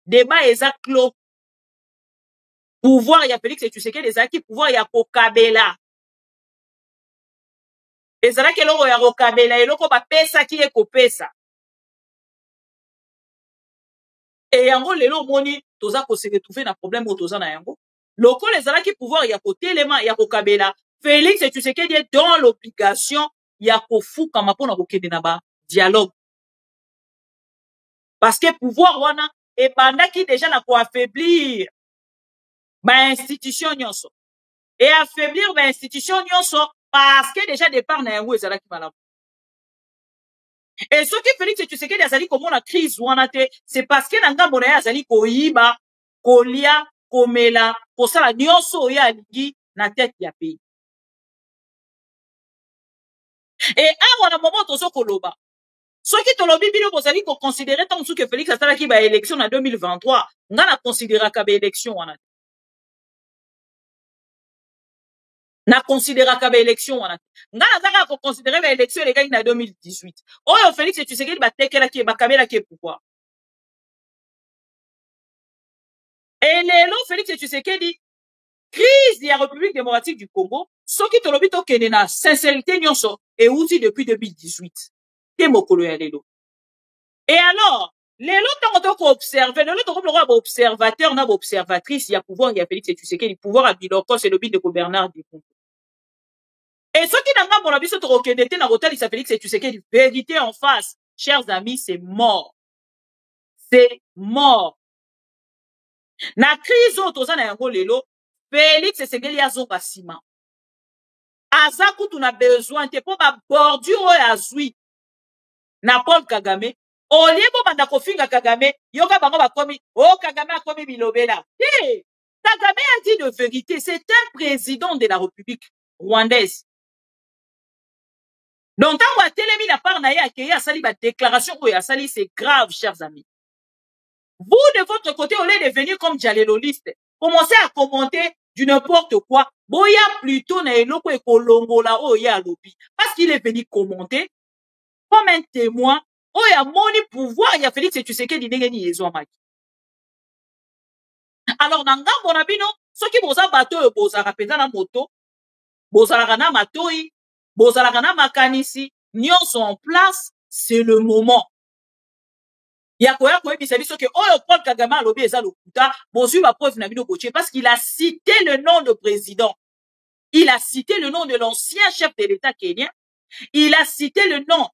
Débat est clos. Pouvoir, il y a Félix Tshisekedi, des acquis, pouvoir, il y a Kokabela. Et ça, que l'on y a Kokabela, et l'on va pesa qui est kopesa. Et yango, le long moni, toza ko se retrouver na problème ou toza na yango. Loko, les alaki pouvoir, il y a Kotelema, il y a Kokabela. Félix Tshisekedi est dans l'obligation, il y a Kofu, comme on a Kokede naba, dialogue. Parce que pouvoir wana et pendant qui déjà n'a pas affaiblir ma institution nyonso et affaiblir ma institution nyonso parce que déjà départ na yango ezala ki malamu. Et ce qui Félix Tshisekedi azali comme na crise wana te c'est parce que na ngambo na azali koyiba kolia komela kosala nyonso ya lingi na tête ya pays. Et awa na moment tozo koloba ceux qui tolobi bino bozali ko considérer tant que Félix asalaki ba élection en 2023 nga na considérer ka ba élection wana. Na considéraka ba élection wana. Nga nazaka ko considérer ba élection les gars na 2018. Oyo Félix Tshisekedi ba tekela ki ba kamela ki pouvoir. Et lelo Félix Tshisekedi crise de la République démocratique du Congo, ce qui te l'obite au Kenya, sincérité nyonso et outil depuis 2018. T'es mokolo ya lelo. Et alors, lelo tant qu'on observe, lelo tant qu'on observateur na observatrice, il y a pouvoir, il y a Félix Tshisekedi, pouvoir à Biloko, c'est le but de Bernard du Congo. Et ce qui n'a pas mon avis, c'est que na rotal, il s'appelle Félix Tshisekedi, vérité en face. Chers amis, c'est mort. C'est mort. Na crise autoza na yango lelo, Félix Tshisekedi azonga sima. Aza kutu na besoin te po ba bordure oyo azwi na Paul Kagame. Olie bo banda kofinga Kagame, yoka bango bakomi, oh Kagame akomi bilobela. Hey, Kagame a dit de vérité, c'est un président de la République rwandaise. Donc tant que Telemi la part na ye accueilli a sali ba déclaration oyo a sali, c'est grave, chers amis. Vous, de votre côté, au lieu de venir comme Djaleloliste, commencez à commenter du n'importe quoi. Boya plutôt na eloko e kolongola oya lobi. Parce qu'il est venu commenter comme un témoin. Oya moni pouvoir, il y a Félix Tshisekedi ndengeni ezwamaki. Alors, nanga bonabino, ceux qui boza bateau e bozara penza na moto, bozara na matoi, bozara na makanisi, nyons sont en place, c'est le moment. Yakoya koye bisabiso ke oyo Paul Kagame alobi eza lokuta bozui ba preuve na bino boche parce qu'il a cité le nom de président. Il a cité le nom de l'ancien chef de l'État kenyan. Il a cité le nom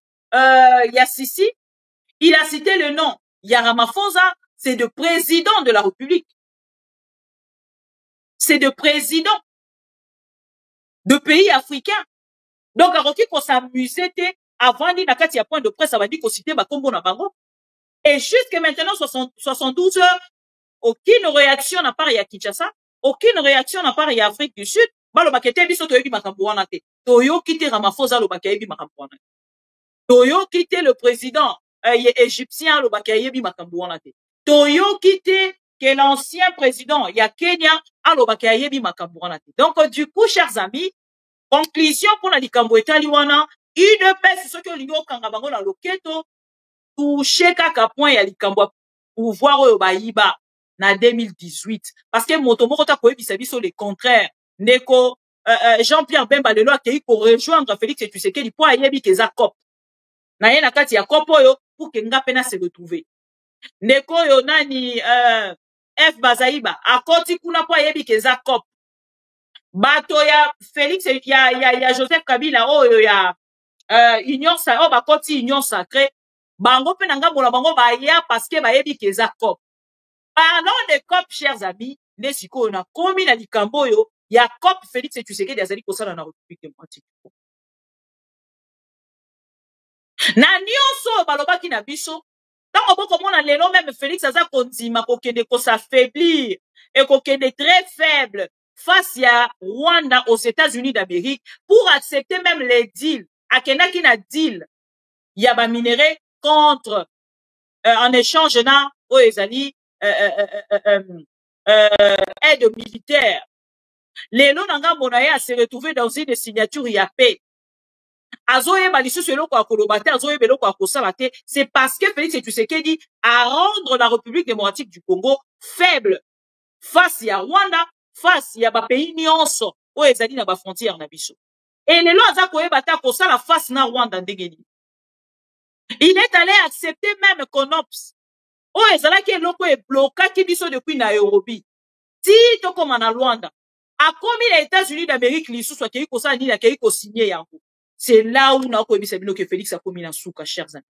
Yassisi. Il a cité le nom Ramaphosa. C'est de président de la République. C'est de président de pays africains. Donc aroki ko s'amusait avant ni nakati ya point de presse abandi ko citer ba kombo na bango. Et jusque maintenant, 72 heures, aucune réaction n'a pas à Kinshasa, aucune réaction n'a pas à Afrique du Sud. Balo bakete biso toyebi makambo wana te. Toyo kite Ramaphosa lo bakayebi makambo wana. Toyo kite le président égyptien lo bakayebi makambo wana te. Toyo kite que l'ancien président ya Kenya lo bakayebi makambo wana te. Donc du coup, chers amis, conclusion pour la likambo etali wana, UDPS ce que lingo kanga bango na loketo touché kaka point ya likambo pouvoir oyo bayiba na 2018 parce que moto moko ta koyebisa biso le contraire ndeko Jean-Pierre Bemba lelo akei ko rejoindre Félix Tshisekedi po ayebi keza cop na ye na kati ya cop oyo pour que nga pena se retrouver ndeko yo nani F Bazaiba akoti kuna po ayebi keza cop bato ya Félix ya Joseph Kabila oyo ya union sa bakoti union sacrée bango pe nanga bona bango baya parce que bayebi keza cop. Parlons de cop, chers amis, nesiko na komi na likambo yo ya cop Félix Tshisekedi azali kosala na République démocratique. Na nyonso balobaki na biso, tango boko mona lelo même Félix aza kondima kokende ko s'affaiblir et kokende très faible face à Rwanda aux États-Unis d'Amérique pour accepter même les deals. Akenaki na deal ya ba minéraux contre en échange na oezali aide militaire. Lelo nanga monaye se retrouver dans une signature ya paix. Azoye balisusu eloko akolobate, azoye beloko akosalate, c'est parce que Félix Tshisekedi à rendre la République démocratique du Congo faible face à Rwanda, face à ba pays nyonso oezali na ba frontière na biso. Et lelo aza koyebata kosala face na Rwanda ndengeni. Il est allé accepter même CONOPS. Oh, ezalaki eloko e blokaki biso depuis Nairobi. Ti tokoma na Rwanda. Akomi les États-Unis d'Amérique lisusu akei kosala nini akei ko signer yango. C'est là où na ko ebisa bino que Félix akomi na suka, chers amis.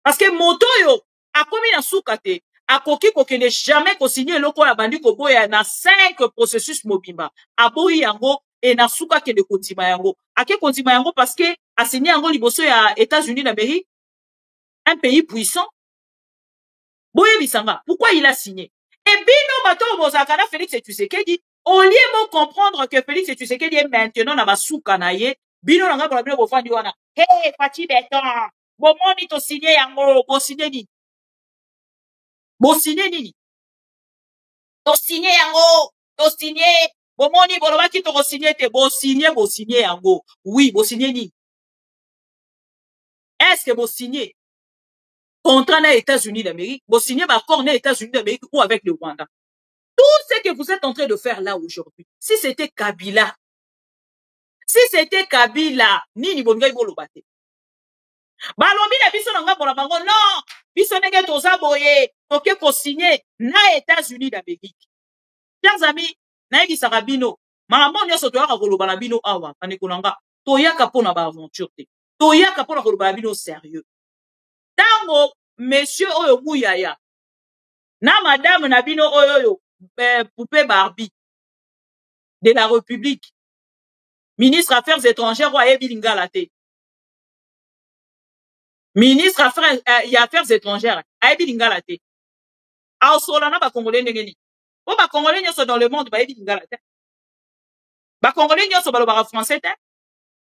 Parce que moto yo akomi na suka te, akoki ko kende jamais ko signer eloko ya bandi ko boya na 5 processus mobimba. Aboyi yango et na suka kende kontima yango. Ake kontima yango parce que a signé yango liboso ya États-Unis d'Amérique. Un pays puissant. Boye Bisanga, pourquoi il a signé? Et bino bato bozakana Félix Tshisekedi, au lieu de comprendre que Félix Tshisekedi est maintenant na basuka na ye, bino nanga pour la bino bofandi wana. Hey, Fati Beton, bomoni to signé yango, bo signé ni. Bo signé ni. To signé yango, to signé Bomoni bolobaki to signer te bo signer yango. Oui, bo signer ni. Est-ce que bo signer contrat aux États-Unis d'Amérique, bo signer accord aux États-Unis d'Amérique ou avec le Rwanda? Tout ce que vous êtes en train de faire là aujourd'hui, si c'était Kabila, nini bongai bolobate. Balobi na biso nanga bona bango non, biso nenge toza boye, toke ko signer na États-Unis d'Amérique. Chers amis, na yeki sarabino, maman nyonso toyaka koloba na bino awa, paneko nanga, toyaka pona ba aventure te. Toyaka pona koloba na bino sérieux. Tango monsieur oyo Muyaya, na madame na bino oyo Poupée Barbie de la République, ministre Affaires étrangères ou ayebi lingala te. Ministre Affaires étrangères ayebi lingala te. Aosolana ba Congolais ndengeni. O ba Congolais nyonso dans le monde ba yebi lingala te. Ba Congolais nyonso ba lobaka français te.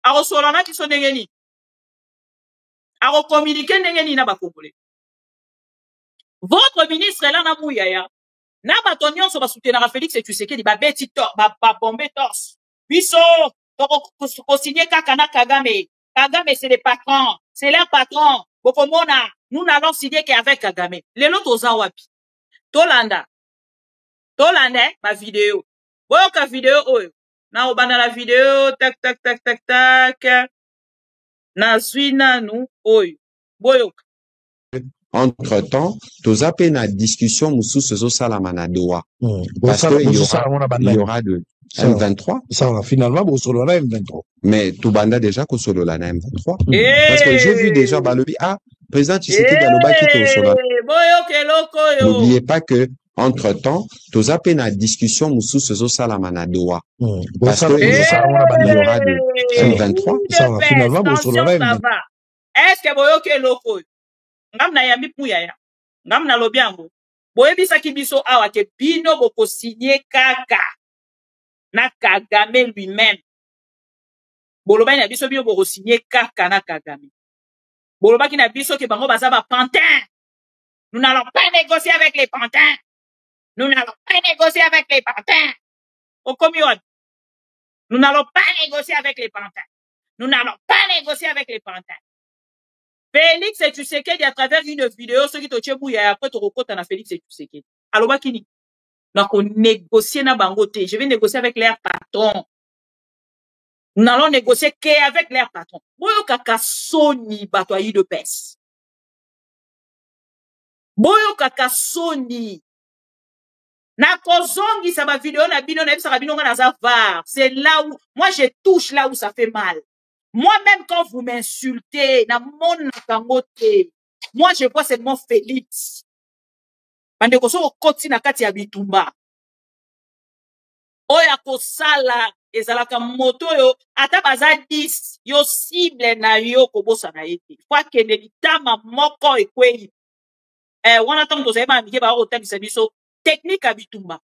Aosolana kiso ndengeni. Aro communiquer ndengeni na ba Congolais. Votre ministre là na Muyaya na bato nyonso ba soutenir Félix Tshisekedi ba beti tor ba bomber torse. Biso ko signer kaka na Kagame. Kagame c'est le patron, c'est leur patron. Bokomona, nous n'allons signer qu'avec Kagame. Lelo toza wapi. Tolanda ma vidéo. Boyoka vidéo oyo. Na obana la vidéo tac. Na zwina nu oyo. Boyoka. Entre-temps, toza pe na discussion mususu zo salama na doa. Parce que il y aura de M23. Ça va finalement bo solo la M23. Mais Toubanda déjà ko solo la M23. Parce que j'ai vu déjà balobi président Tshisekedi aloba ki to solo. N'oubliez pas que entre-temps, toza pe na discussion mususu zo salama na doa. Parce que il y aura de M23. Ça va finalement bo solo la M23. Est-ce que boyoke loko? Ngam na yambi Muyaya. Ngam na lobiango. Boyebisa ki biso awa ke bino boko signer kaka na Kagame lui-même. Boloba na biso bino boko signer kaka na Kagame. Boloba ki na biso ke bango baza ba pantins. Nous n'allons pas négocier avec les pantins. Nous n'allons pas négocier avec les pantins. Nous n'allons pas négocier avec les pantins. Nous n'allons pas négocier avec les pantins. Félix Tshisekedi à travers une vidéo, ce qui te tient bouillé après tu recoutes na Félix Tshisekedi. Alors, bakini. Donc, on négocie na bangote. Je vais négocier avec leur patron. Nous n'allons négocier qu'avec leur patron. Boyo kaka soni batoyi de pes. Boyo kaka soni. Na kozongi sa ba vidéo na bino na bisa bino na zavar. C'est là où, moi je touche là où ça fait mal. Moi-même, quand vous m'insultez, na mon nakangote, moi, je vois seulement Félix. Bande koso okoti na kati ya bitumba. Oya kosala, ezalaka moto yo, ata baza 10, yo cible na yo kobosa na ete. Kwa kende litama moko ekwei. Wana tango tozayeba amike ba otangisa biso, technique ya bitumba.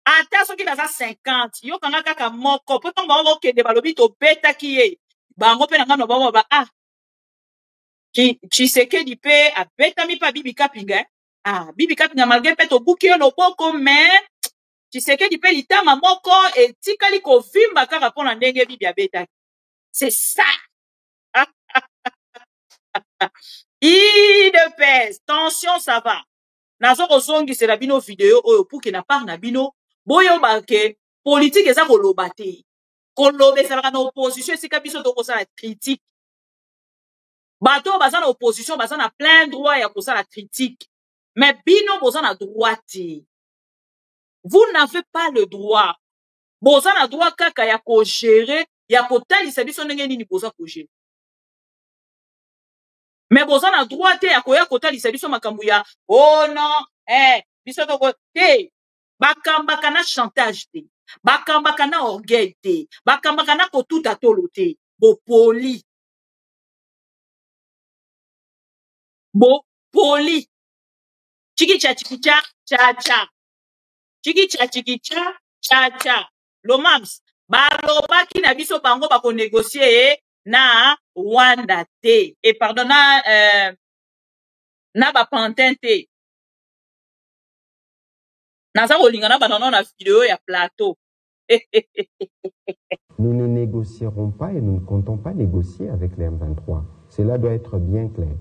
Ata soki baza 50, yo kanga kaka moko, po tongo bango kende balobi to beta kiye. Bango pe na ngam na bango ba Tshisekedi pe a beta mi pa Bibi Kapinga. Bibi Kapinga malgré pe to buki yo loboko, mais Tshisekedi pe litama moko et tikali ko vimba kaka pona ndenge Bibi a beta. C'est ça. De pèse, tension ça va. Nazo kozongi c'est la bino vidéo oyo pour que na part na bino boyo banke politique eza koloba te. Koloba ezalaka na opposition esika biso tokosala critique. Bato baza na opposition baza na plein droit ya kosala critique. Mais bino boza na droit te. Vous n'avez pas le droit. Boza na droit kaka ya ko gérer, ya kotalisa biso ndenge nini boza ko gérer. Mais boza na droit te ya koya kotalisa biso makambo ya oh non, biso toko te. Bakambaka na chantage te. Bakambaka na orgueil te. Bakambaka na kotuta tolo te. Bo poli. Bo poli. Chikicha chikicha cha cha. Chikicha chikicha cha cha. Lo mams. Balobaki na biso bango bako négocier na Rwanda te. Et pardon na ba pantin te. Naza kolingana banana na vidéo ya plateau. Nous ne négocierons pas et nous ne comptons pas négocier avec les M23. Cela doit être bien clair.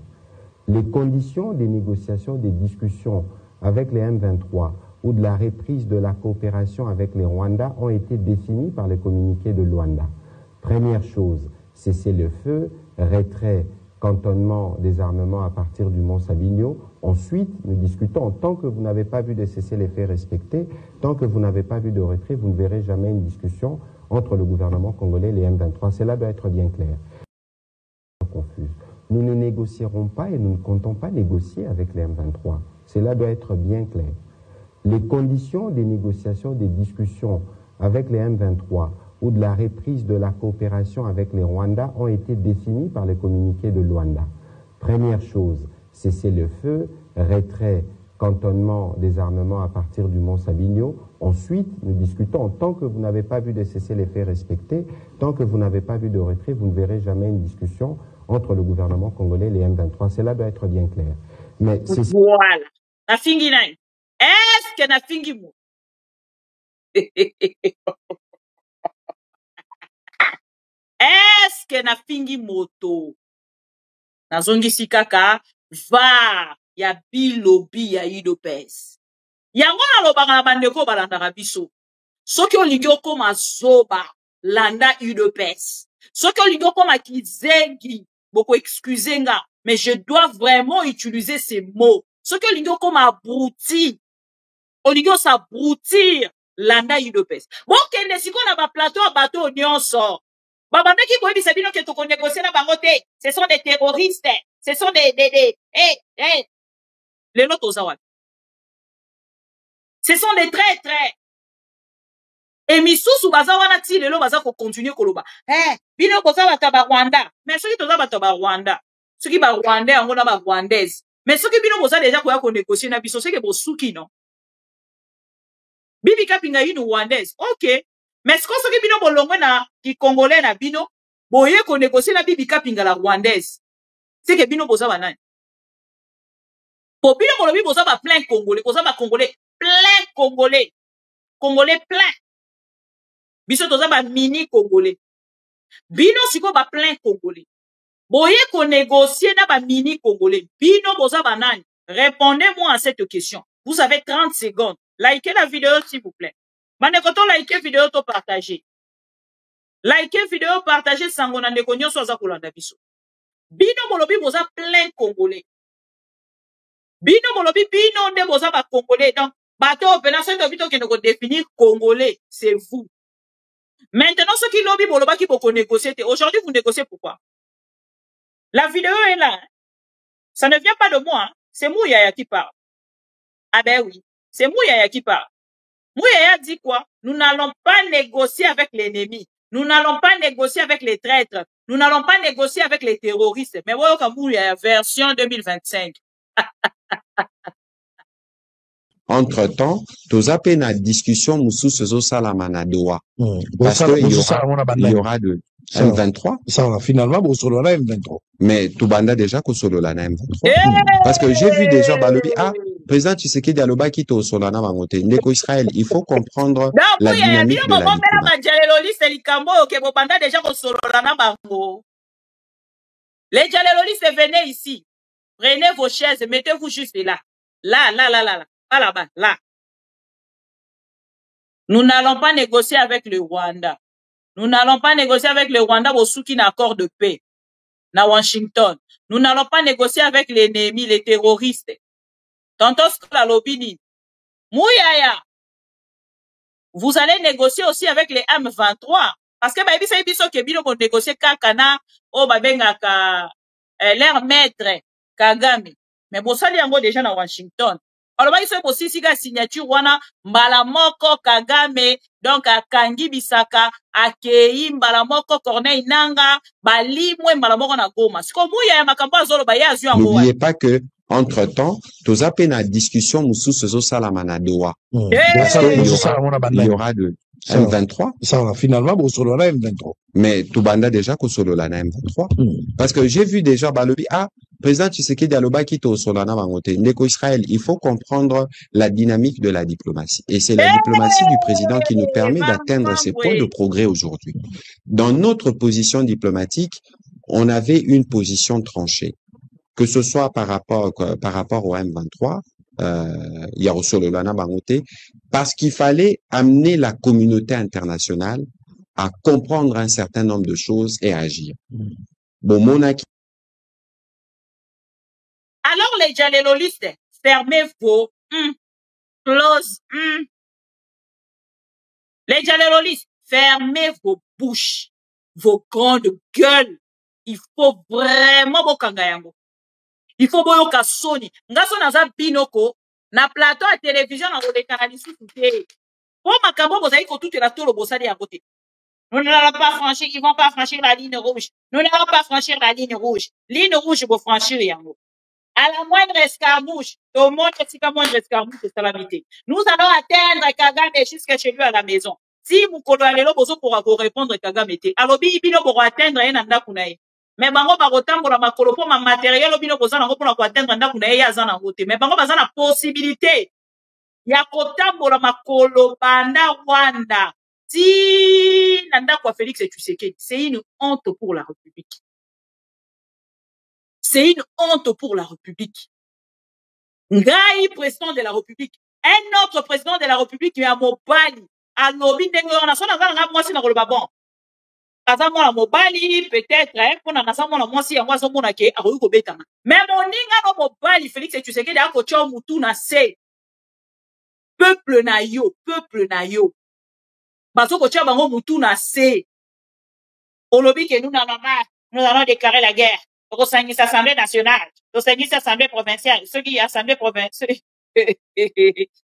Les conditions des négociations, des discussions avec les M23 ou de la reprise de la coopération avec les Rwandais ont été définies par le communiqué de Luanda. Première chose, cesser le feu, retrait, cantonnement des armements à partir du Mont Sabinyo. Ensuite, nous discutons. Tant que vous n'avez pas vu de cesser les faits respectés, tant que vous n'avez pas vu de retrait, vous ne verrez jamais une discussion entre le gouvernement congolais et les M23. Cela doit être bien clair. Confuse. Nous ne négocierons pas et nous ne comptons pas négocier avec les M23. Cela doit être bien clair. Les conditions des négociations, des discussions avec les M23 ou de la reprise de la coopération avec les Rwandais ont été définies par le communiqué de Luanda. Première chose, cesser le feu, retrait, cantonnement des armements à partir du Mont Sabinyo. Ensuite, nous discutons. Tant que vous n'avez pas vu de cesser les faits respectés, tant que vous n'avez pas vu de retrait, vous ne verrez jamais une discussion entre le gouvernement congolais et les M23. Cela doit être bien clair. Mais voilà. Na fingi nai. Est-ce que na fingi mo? Est-ce que na fingi moto? Na zongi sikaka va ya bilobi ya idopes. Yango na lobaka na bandeko balandaka biso. Soki olingi okoma zoba landa idopes. Soki olingi okoma kizengi boko excusez nga, mais je dois vraiment utiliser ces mots. Soki olingi okoma abruti. Olingi osabrutir landa idopes. Bon kende siko na ba plateau a bateau nyonso. Babandaki koyebisa bino ke toko négocier na bango te. Ce sont des terroristes. Ce sont les notes aux awad. Ce sont des traîtres. Et misusu baza wana ti lelo baza ko continuer koloba. Bino koza bata ba Rwanda. Mais soki toza bata ba Rwanda. Soki ba Rwandais yango na ba Rwandaise. Mais soki bino koza déjà koya ko négocier na biso seke bosuki non. Bibi Kapinga une Rwandaise. OK. Mais ce qu'on soki bino bolongwe na ki Congolais na bino, boye ko négocier na Bibi Kapinga la Rwandaise. C'est que bino boza banani. Pour bino bolobi boza ba plein Congolais, boza ba Congolais, plein Congolais. Congolais plein. Biso toza ba mini Congolais. Bino siko ba plein Congolais. Boye ko négocier na ba mini Congolais. Bino boza banani. Répondez-moi à cette question. Vous avez 30 secondes. Likez la vidéo s'il vous plaît. Manekoto likez vidéo to partager. Likez vidéo partager sangona ndeko nyonso aza kolanda biso. Bino molobi boza plein Congolais. Bino molobi bino nde boza ba Congolais. Donc, bato opération de bito qui ne définir Congolais, c'est vous. Maintenant, ceux qui lobby boloba qui boko négocier. Aujourd'hui, vous négociez pourquoi? La vidéo est là. Hein? Ça ne vient pas de moi. Hein? C'est Mouyaya qui parle. Ah ben oui. C'est Mouyaya qui parle. Mouyaya dit quoi? Nous n'allons pas négocier avec l'ennemi. Nous n'allons pas négocier avec les traîtres. Nous n'allons pas négocier avec les terroristes. Mais voilà comme Mouyaya version 2025. Entre-temps, toza pe na discussion mususu ezosala manadoa. Parce qu'il y aura de M23. Ça va finalement bosolo na M23. Mais tubanda déjà kosolola na M23. Parce que j'ai vu déjà balobi président Tshisekedi aloba ki to solana bangote. Ndeko Israël, il faut comprendre la dynamique de la diplomatie. Les dialoguistes, venez ici. Prenez vos chaises, mettez-vous juste là. Là. Pas là-bas, là. Nous n'allons pas négocier avec le Rwanda. Nous n'allons pas négocier avec le Rwanda au soutien accord de paix. Na Washington. Nous n'allons pas négocier avec l'ennemi, les terroristes. Tonton Skola Lobini. Mouyaya. Vous allez négocier aussi avec les M23. Parce que, bah, ça biso ke bino pour négocier kakana, oh, babenga ka, l'air maître, Kagame. Mais bon, ça, yango déjà na Washington. Alors, bah, il se aussi si signature, wana, mbalamoko Kagame, donc, à Kangi Bisaka, à Kei, mbalamoko Corneille Nanga, balimwe mbalamoko na Goma. C'est comme Mouyaya makambo azolo, bah, ya azu yango. N'oubliez pas que, entre-temps, toza pe na discussion mususu ezosala manadoa. Parce qu'il y aura de M23. Ça va finalement bosolola M23. Mais tubanda déjà kosolola na M23. Parce que j'ai vu déjà balobi président Tshisekedi aloba kito solana bangote ndeko Israël, il faut comprendre la dynamique de la diplomatie et c'est la diplomatie du président qui nous permet d'atteindre ces points de progrès aujourd'hui. Dans notre position diplomatique, on avait une position tranchée, que ce soit par rapport au M23, Yarosololana Bangote, parce qu'il fallait amener la communauté internationale à comprendre un certain nombre de choses et à agir. Bon, alors les dialélolistes, fermez vos close. Les dialélolistes, fermez vos bouches, vos grandes gueules. Il faut vraiment bokanga yango. Il faut boyoka soni. Ngaso naza binoko na plateau à télévision na koleka lisusu te. Po makambo bozali ko tout la tolo bosali ya côté. Nous n'allons pas franchir, ils vont pas franchir la ligne rouge. Nous n'allons pas franchir la ligne rouge. Ligne rouge pour franchir yango. À la moindre escarmouche, au monde est moindre escarmouche de salamité. Nous allons atteindre Kagame jusqu'à chez lui à la maison. Si Mukolo Alelo Bozo pourra vous répondre Kagame te, alors bino pour atteindre un anda kunae. Mais bango ba rotambo la makolo po ma matériel obino boza nango pour atteindre anda kunae ya zana ngote. Mais bango bazana possibilité. Ya kotambo la makolo banda Rwanda. Si nanda kwa Félix Tshisekedi, c'est une honte pour la République. C'est une honte pour la République. Ngai, président de la République. Un autre président de la République qui est à Mobali. À Lobi, on a son avant, moi, c'est dans le babon. Azamo la Mobali, peut-être, pour na nasamo la moi, si, moi, son mona ke, a ruko betana. Mais mon ninga no Mobali, Félix Tshisekedi, a kocho mutu na se. Peuple na yo, peuple na yo. Baso kocho bango mutu na se. Olobi ke nous allons déclarer la guerre. Au sein de l'Assemblée nationale, au sein de l'Assemblée provinciale, ceux qui Assemblée provinciale,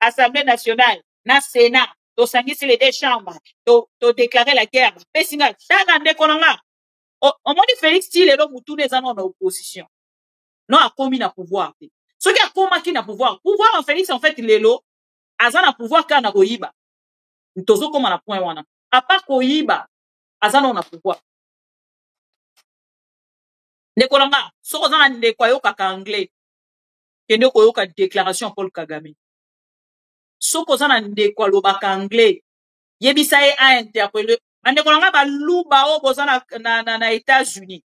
Assemblée nationale, na Sénat, au sein de les deux chambres, to déclarer la guerre. Pessinga, t'as konanga. On m'a dit Félix Tile là tous les ans en opposition. Non a commis na pouvoir. Ceux qui a commis na pouvoir, pouvoir en Félix en fait lelo, azan na pouvoir kana koyiba. Ntozo koma na point wana. À part koyiba, azan on a pouvoir. Nekolanga, soko zana ndeko yoka ka anglais. Kende ko yoka déclaration Paul Kagame. Soko zana ndeko lobaka anglais. Yebisa e a interpellé. Nekolanga ba luba o bozana na États-Unis.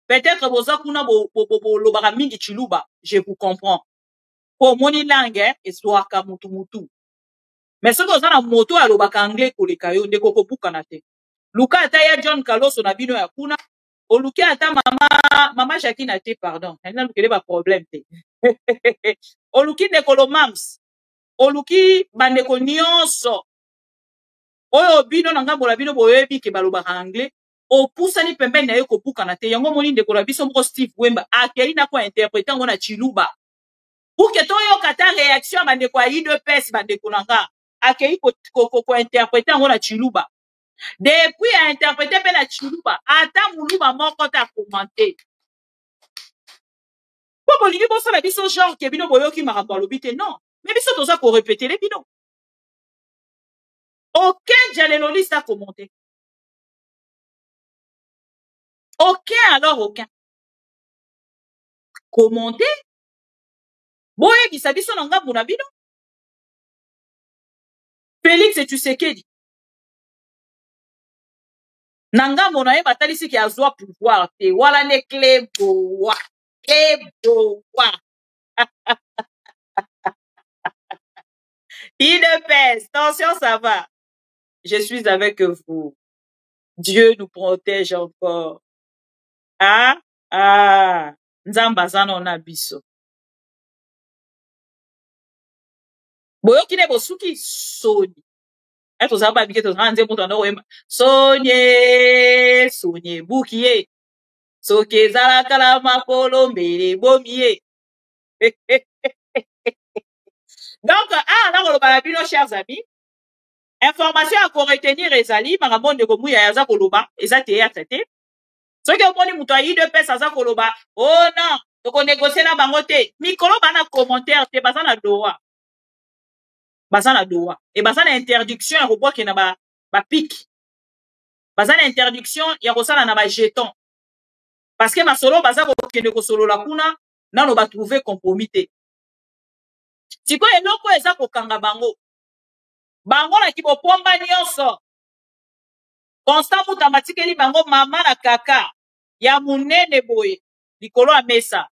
Peut-être boza kuna bo lobaka mingi chiluba, je vous comprends. Pour moni langue histoire ka mutu. Mais soko zana moto a lobaka anglais ko le kayo ndeko ko bukana te. Luka ataya John Carlos na bino ya kuna. Oluki ata mama Jacqueline a été pardon. Elle n'a pas problème. Oluki nekolo mams. Oluki bandeko nyonso. Oyo bino na ngambo la bino boyebi ke balobaka anglais. Opusani pembeni na yo ko bukana te. Yango moni ndeko la biso moko Steve Wemba akeli na ko interpréter ngo na chiluba. Pour que to yo kata réaction bandeko a IDPS bandeko nanga. Akeli ko interpréter ngo na chiluba. Depuis à interpréter la chiluba, ata muluba moko ta commenter. Pour bolini bosa la biso genre ke bino boyoki makambo lobite non. Mais biso toza ko répéter les bino. Aucun dialéloliste a commenté. Aucun alors aucun. Commenter. Boye ki sabiso nanga muna bino. Félix Tshisekedi. Nanga mona e batalisi ki azwa pouvoir te wala ne kleboa IDPS, attention ça va. Je suis avec vous. Dieu nous protège encore. Nzamba zana ona biso. Boyoki ne bosuki soni. Eto zaba bike to nze mutu ando wemba. Sonye bukiye. Soke zala kala makolo mbele bomiye. Donc, là, on va bien, chers amis. Information à retenir ezali, maramon de gomu ya yaza koloba, ezate ya traité. Ce que on dit mutoi de pesa za koloba. Oh non, donc on négocie na bangote. Mikolo bana commentaire te bazana doa. Bazana doa. Et bazana interdiction ya robot ki na ba pic. Bazana interdiction ya rosala na ba jeton. parce que masolo baza kokende kosolola kuna nano batrouve compromis. Siko eloko eza kokanga bango na kibopomba nyonso Constant Mutamba tikeli bango mama na kaka ya munene boye likolo ya mesa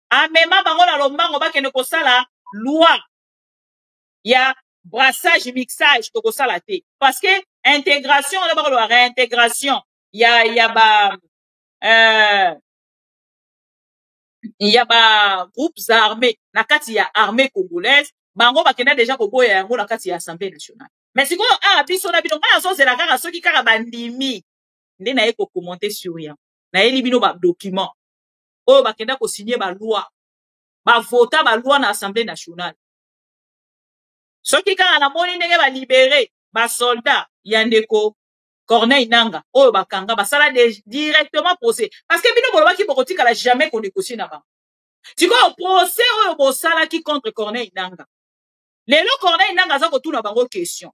amema bango na lombango bakende kosala loi ya brassage mixage tokosala te parce que intégration na bakolo ya réintégration ya ba groupes armés na kati ya armée congolaise bango bakenda déjà koboya yango na kati ya assemblée nationale mais sikoyo biso na bino ngana azozela kaka soki kaka bandimi nde na ye kokommente sur yango na yeli bino ba document oyo bakenda kosigner ba loi bavota ba loi na assemblée nationale soki kaka namoni ndenge balibere basoldat ya ndeko Corneille Nanga oyo bakanga basala directement procès parce que bino bolobaki bokotikala jamais qu'on négocie na bango sikoyo procès oyo bosalaki contre Corneille Nanga lelo Corneille Nanga aza kotuna bango question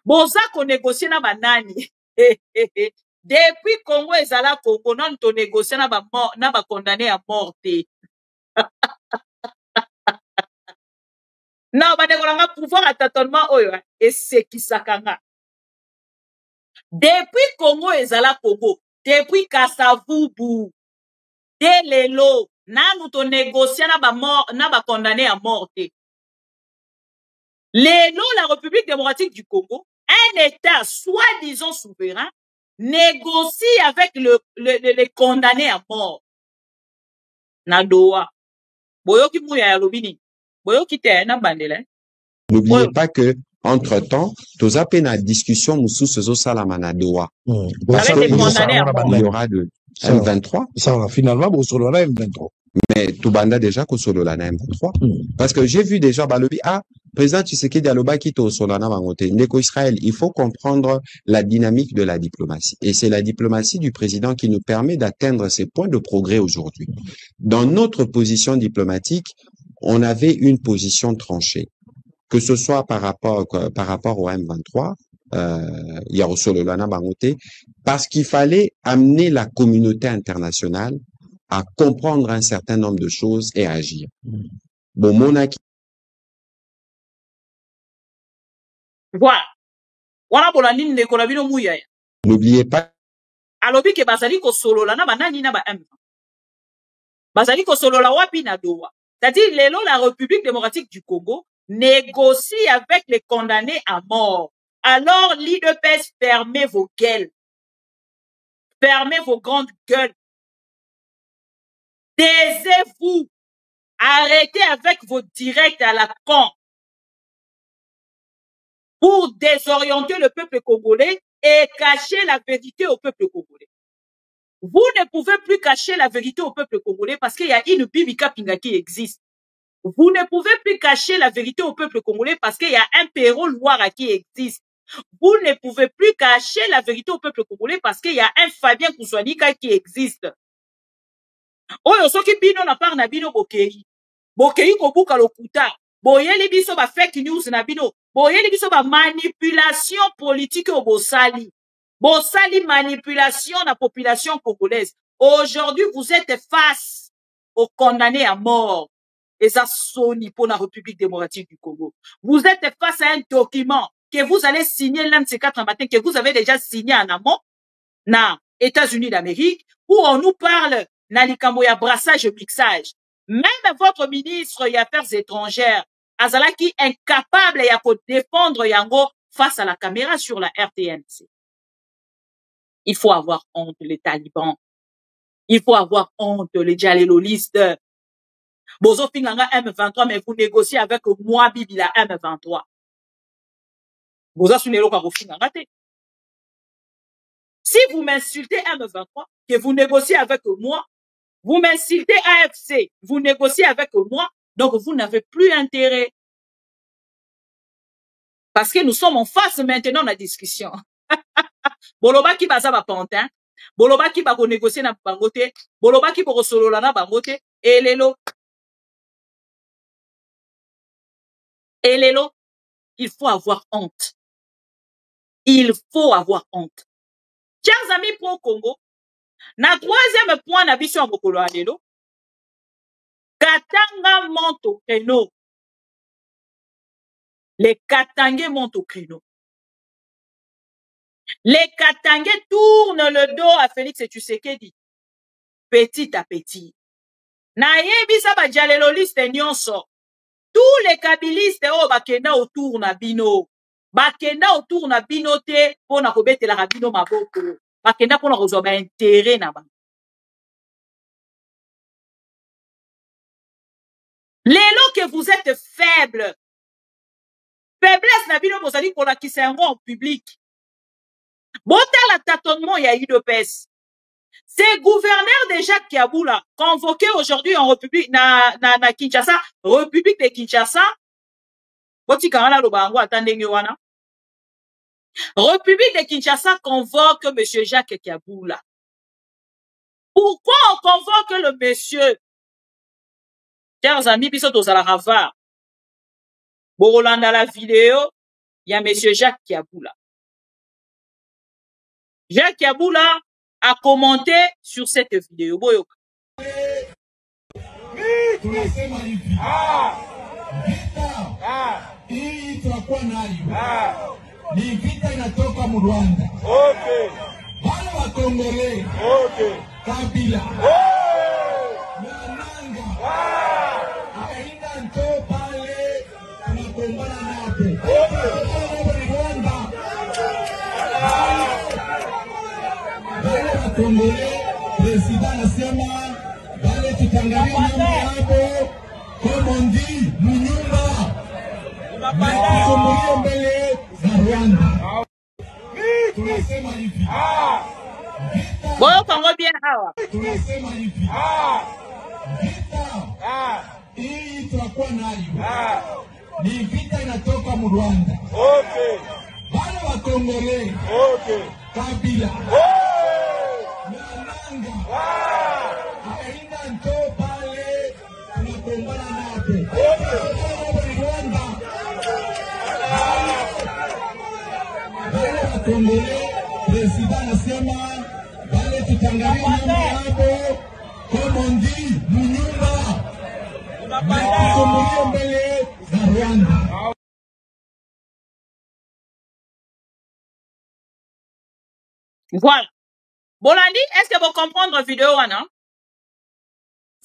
boza konégocier na banani depuis Congo ezala Congo nani to négocier na ba condamné à mort te na badekolanga pouvoir à tâtonnement oyo esekisaka nga depuis Congo ezala Congo depuis Kasavubu de lelo nanu to négocier na ba condamné à mort te lelo la République démocratique du Congo un État soi-disant souverain négocie avec les condamnés à mort na doa boyoki muya ya lobini boyoki te na bandela. N'oubliez pas que entre-temps, tous à peine à discussion moussou sezo salama na doa. Parce qu'il y aura de M23. Ça va finalement pour solo la M23. Mais tout banda déjà que solo la M23. Parce que j'ai vu déjà balobi président Tshisekedi Aloba qui to solo na bangote ndeko Israël, il faut comprendre la dynamique de la diplomatie et c'est la diplomatie du président qui nous permet d'atteindre ces points de progrès aujourd'hui. Dans notre position diplomatique, on avait une position tranchée. Que ce soit par rapport au M23, Yarosolo-Lana Bangote, parce qu'il fallait amener la communauté internationale à comprendre un certain nombre de choses et à agir. Bon, monaki. Voilà. N'oubliez pas. Alobi ke bazali ko solola na banani na ba M. Bazali ko solola wapi na doa. C'est-à-dire, lelo la République démocratique du Congo négocie avec les condamnés à mort. Alors, l'IDPS, fermez vos gueules. Fermez vos grandes gueules. Taisez-vous. Arrêtez avec vos directs à la con. Pour désorienter le peuple congolais et cacher la vérité au peuple congolais. Vous ne pouvez plus cacher la vérité au peuple congolais parce qu'il y a une Bibika Pinga qui existe. Vous ne pouvez plus cacher la vérité au peuple congolais parce qu'il y a un Péro Loira qui existe. Vous ne pouvez plus cacher la vérité au peuple congolais parce qu'il y a un Fabien Kouswanika qui existe. Oyo soki bino na par na bino bokei. Bokei kobuka lokuta. Boyeli biso ba fake news na bino. Boyeli biso ba manipulation politique au Bosali. Bosali manipulation de la population congolaise. Aujourd'hui, vous êtes face aux condamnés à mort. Et ça sonne pour la République démocratique du Congo. Vous êtes face à un document que vous allez signer l'un de ces 4 matins, que vous avez déjà signé en amont, na États-Unis d'Amérique, où on nous parle, na likamboya brassage mixage. Même votre ministre des Affaires étrangères, Azalaki, incapable de défendre Yango face à la caméra sur la RTNC. Il faut avoir honte, les talibans. Il faut avoir honte, les djalelolistes. Bozo Finganga M23, mais vous négociez avec moi, Bibi, la M23. Bozo Sunelo Karo Finganga te. Si vous m'insultez M23, que vous négociez avec moi, vous m'insultez AFC, vous négociez avec moi, donc vous n'avez plus intérêt. Parce que nous sommes en face maintenant de la discussion. Boloba ki baza ba pantin, boloba ki ba ko négocier na bangote, boloba ki ba solola na bangote, elelo, il faut avoir honte. Il faut avoir honte. Chers amis pro-Congo, Na troisième point na biso ya mokolo ya lelo, Katanga monte au créneau. Les Katangais montent au créneau. Les Katangais tournent le dos à Félix Tshisekedi. Petit à petit. Nayebi ba dialéloliste nyonso. Tous les kabilistes bakenda autour na bino. Bakenda autour na bino te pona kobetela bino maboko. Bakenda pona kozwa ba intérêt na ba. Lelo que vous êtes faible. Faiblesse na bino bozali kolakisa yango en public. Botala tâtonnement ya UDPS. C'est gouverneur de Jacques Kiaboula, convoqué aujourd'hui en République, na Kinshasa, République de Kinshasa. République de Kinshasa convoque M. Jacques Kiaboula. Pourquoi on convoque le monsieur? Chers amis, biso tozala rava. Borolanda la vidéo, il y a M. Jacques Kiaboula. Jacques Kiaboula a commenté sur cette vidéo. Boyoka. Hii tutakuwa nayo. Ni vita inatoka mu Rwanda. Wale wa Kongole. Kabila. Mwananga. Aina nto pale tunagombana napo. Rwanda. Wale wa Kongole, president anasema wale tutangalia nyumba hapo. Comme on dit, munyumba. Tukumbulie mbele za Rwanda. Tunasema hivi. Boyo kango bien hawa. Tunasema hivi. Vita. Hii tutakuwa nayo. Ni vita inatoka mu Rwanda. Wale wa Kongole. Kabila. Mwananga. Aina nto pale tunagombana napo. Rwanda. Wale wa Kongole, president anasema wale tutangalia nyumba hapo. Comme on dit, munyumba. Tukumbulie mbele za Rwanda. Voilà. Bolandi, est-ce que vous comprenez la vidéo, Anna?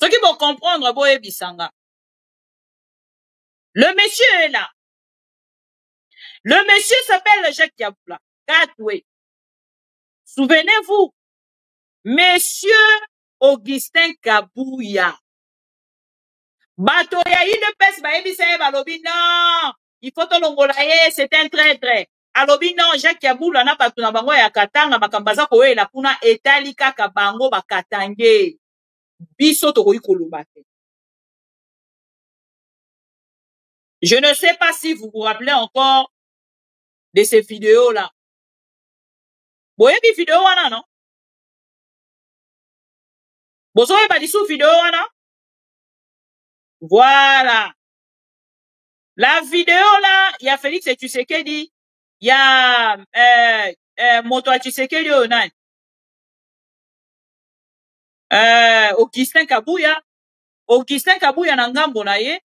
Ce qui vont comprendre, Boye Bisanga. Le monsieur est là. Le monsieur s'appelle Jacques Kiaboula. Katwe. Souvenez-vous, monsieur Augustin Kabouya. Bato ya UDPS ba ebisa balobi non, il faut to longolaye, c'est un traître. Alobi non, Jacques Kiaboula na bato na bango ya Katanga makambaza ko la kuna etali kaka bango bakatange. Biso to koyi koloba te. Je ne sais pas si vous vous rappelez encore de ces vidéos-là. Vous voyez des vidéos, non? Vous avez pas dit sous vidéo, non? Voilà. La vidéo, là, il y a Félix Tshisekedi, il y a, Moto Tshisekedi, Augustin Kabouya. Augustin Kabouya na ngambo na ye.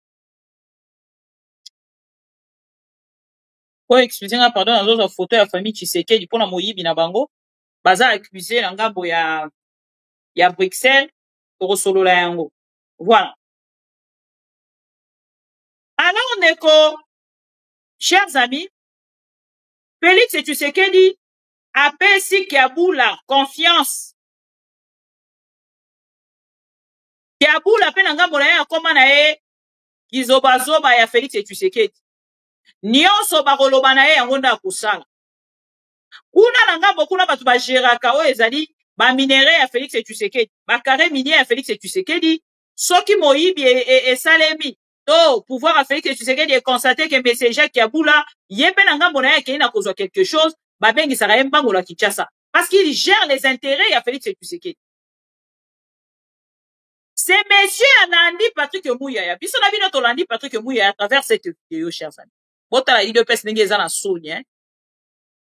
Pour expliquer, pardon, dans d'autres photos, la famille Tshisekedi, pour la moyibi na bango, baza accusé na ngambo ya Bruxelles, pour solo la yango. Voilà. Alors, Neko, chers amis, Félix Tshisekedi appelle si Kiaboula confiance. Kiaboula pe na ngambo na ye akoma na ye kizobazoba ya Félix Tshisekedi. Nyonso bakoloba na ye yango nda kosala. Kuna na ngambo kuna batu bageraka oyo ezali ba minere ya Félix Tshisekedi, ba carré minier ya Félix Tshisekedi, soki moyibi esalemi to pouvoir à Félix Tshisekedi est constaté que M. Jacques Kiaboula yembe na ngambo na ye ke ina kozwa quelque chose, ba bengi saka ye mbango la Kinshasa parce qu'il gère les intérêts ya Félix Tshisekedi. C'est monsieur Anandi Patrick Mouyaya. Biso na bino to Landi Patrick Mouyaya à travers cette vidéo, chers amis. Botala UDPS ndenge eza na soni, hein.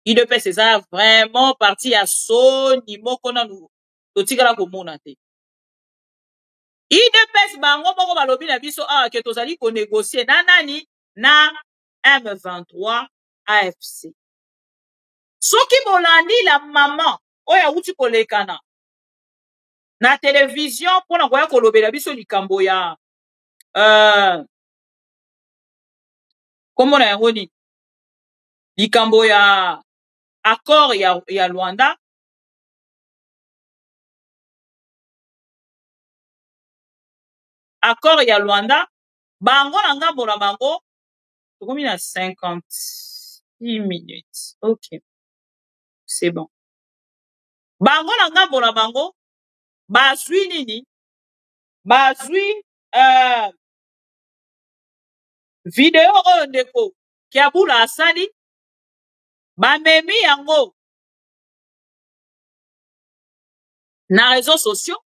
UDPS eza vraiment parti à soni moko na nou. totikala komona te. IDPS bango moko balobi na biso awa ke tozali ko négocier na nani na M23 AFC. Soki bolandi la maman oya uti kolekana na télévision pona koya kolobela biso likambo ya komona yango ni likambo ya accord ya Luanda. Accord ya Luanda bango na ngambo na bango tokomi na 56 minutes. OK. C'est bon. Bango na ngambo na bango bazwi nini? Bazwi video oyo ndeko Kiabula asali bamemi yango na réseaux sociaux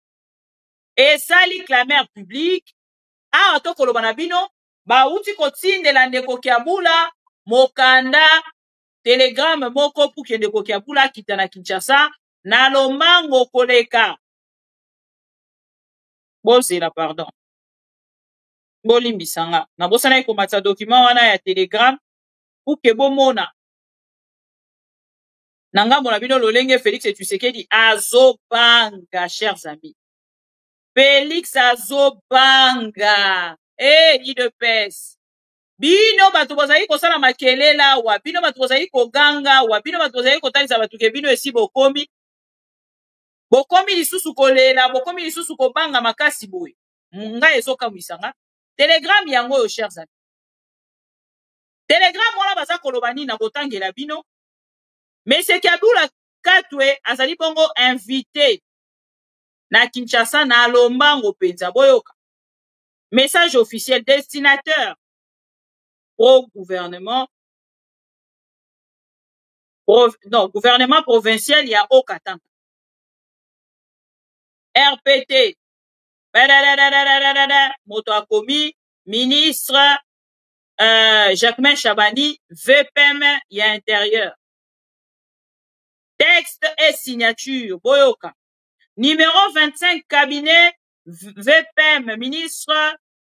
esali clameur publique awa tokoloba na bino bauti kotindela ndeko Kiabula mokanda telegramme moko puke ndeko Kiabula akita na Kinshasa na lombango koleka bozela pardon bolimbisanga na bosana ekomata document wana ya telegramme puke bomona na ngambo na bino lolenge Félix Tshisekedi azobanga, chers amis. Félix azobanga. IDPS. Bino batu bozali kosala makelela wa, bino batu bozali koganga wa, bino batu bozali kotalisa batu ke bino esi bokomi. Bokomi lisusu kolela, bokomi lisusu kobanga makasi boye. Nga ezoka mwisanga. Telegram yango yo, chers amis. Telegram wana baza kolobani na kotangela bino. Monsieur Kiabula Katwe azali bongo invité na Kinshasa na lombango penza boyoka. Message officiel destinateur au gouvernement gouvernement provincial ya Okatanga. RPT moto akomi ministre Jacquemain Chabani VPM ya intérieur. Texte et signature, Boyoka. Numéro 25, cabinet VPM, ministre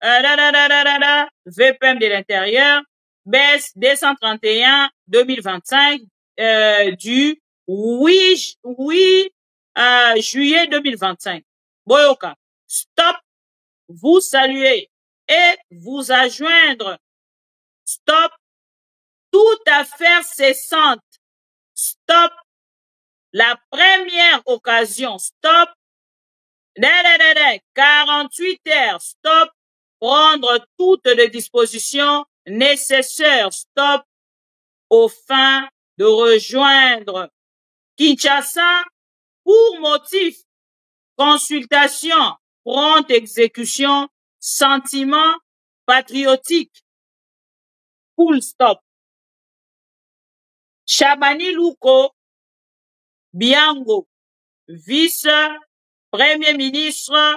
VPM de l'Intérieur, baisse 231-2025 du 8 juillet 2025. Boyoka, stop, vous saluer et vous adjoindre. Stop, toute affaire cessante. Stop. La première occasion, stop. 48 heures, stop. Prendre toutes les dispositions nécessaires, stop. Au fin de rejoindre Kinshasa pour motif, consultation, prompte exécution, sentiment patriotique. Full stop. Chabani Louko Biango, vice-premier ministre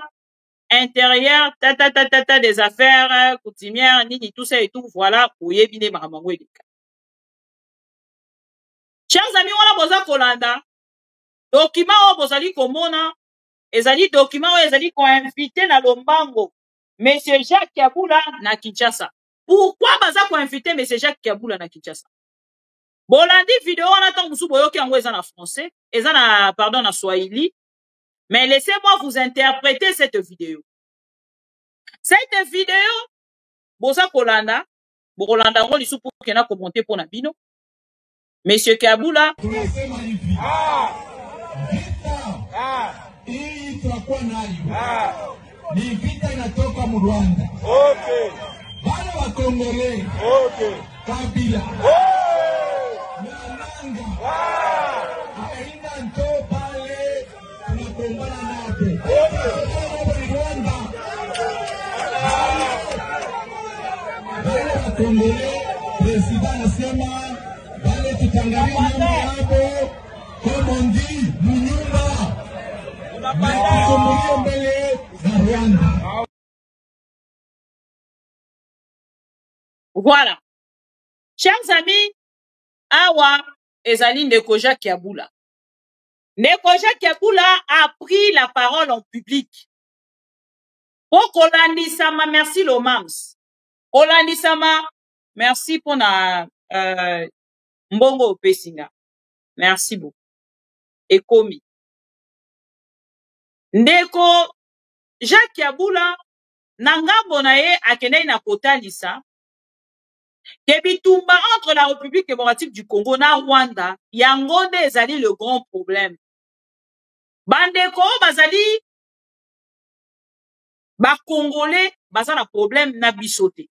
intérieur, des affaires coutumières, nini, tout ça et tout, voilà, pour yébine mahamango et dika. Chers amis, on a besoin kolanda, document o bozali komona, ezali document o ezali ko invité na lombango, Monsieur Jacques Kiabula na Kinshasa. Pourquoi baza ko invité Monsieur Jacques Kiabula na Kinshasa? Bolandi vidéo on attend musu boyoki yango eza na français, eza na pardon na swahili. Mais laissez-moi vous interpréter cette vidéo. Cette vidéo boza kolanda, bokolanda ngo lisu pour kena commenter pour na bino. Monsieur Kiabula hii tutakuwa nayo. Ni vita inatoka mu Rwanda. Okay. Bana wa Kongole. Okay. Kabila. Président anasema wale tutangalie nyumba hapo kama ndi nyumba na mbele za Rwanda. Voilà. Chers amis, awa ezali ndeko Jacques Kiabula. Ndeko Jacques Yabula a pris la parole en public. Pour Kolandisama, merci Lomams. Kolandisama, merci pour na Mbongo Pesinga. Merci beaucoup. Et komi. Ndeko Jacques Yabula, Nangambo na ye akene na kotalisa. Kebitumba entre la République démocratique du Congo na Rwanda, yango nde ezali le grand problème. Bandeko bazali ba Congolais baza na problème na bisote.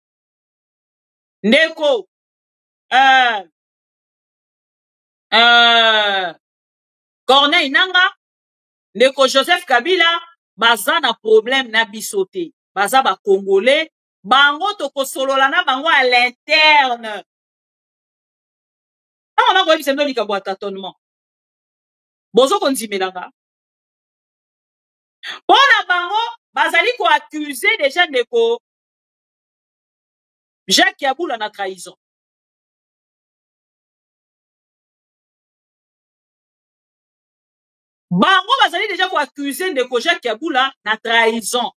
Ndeko Corneille Nanga, ndeko Joseph Kabila baza na problème na bisote. Baza ba Congolais, bango tokosolola na bango à l'interne. On a voulu se donner un tâtonnement. Bozo konzimelanga. Pour la bango, bazali ko accuser déjà ndeko Jacques Yabula na trahison. Bango bazali déjà ko accuser ndeko Jacques Yabula na trahison.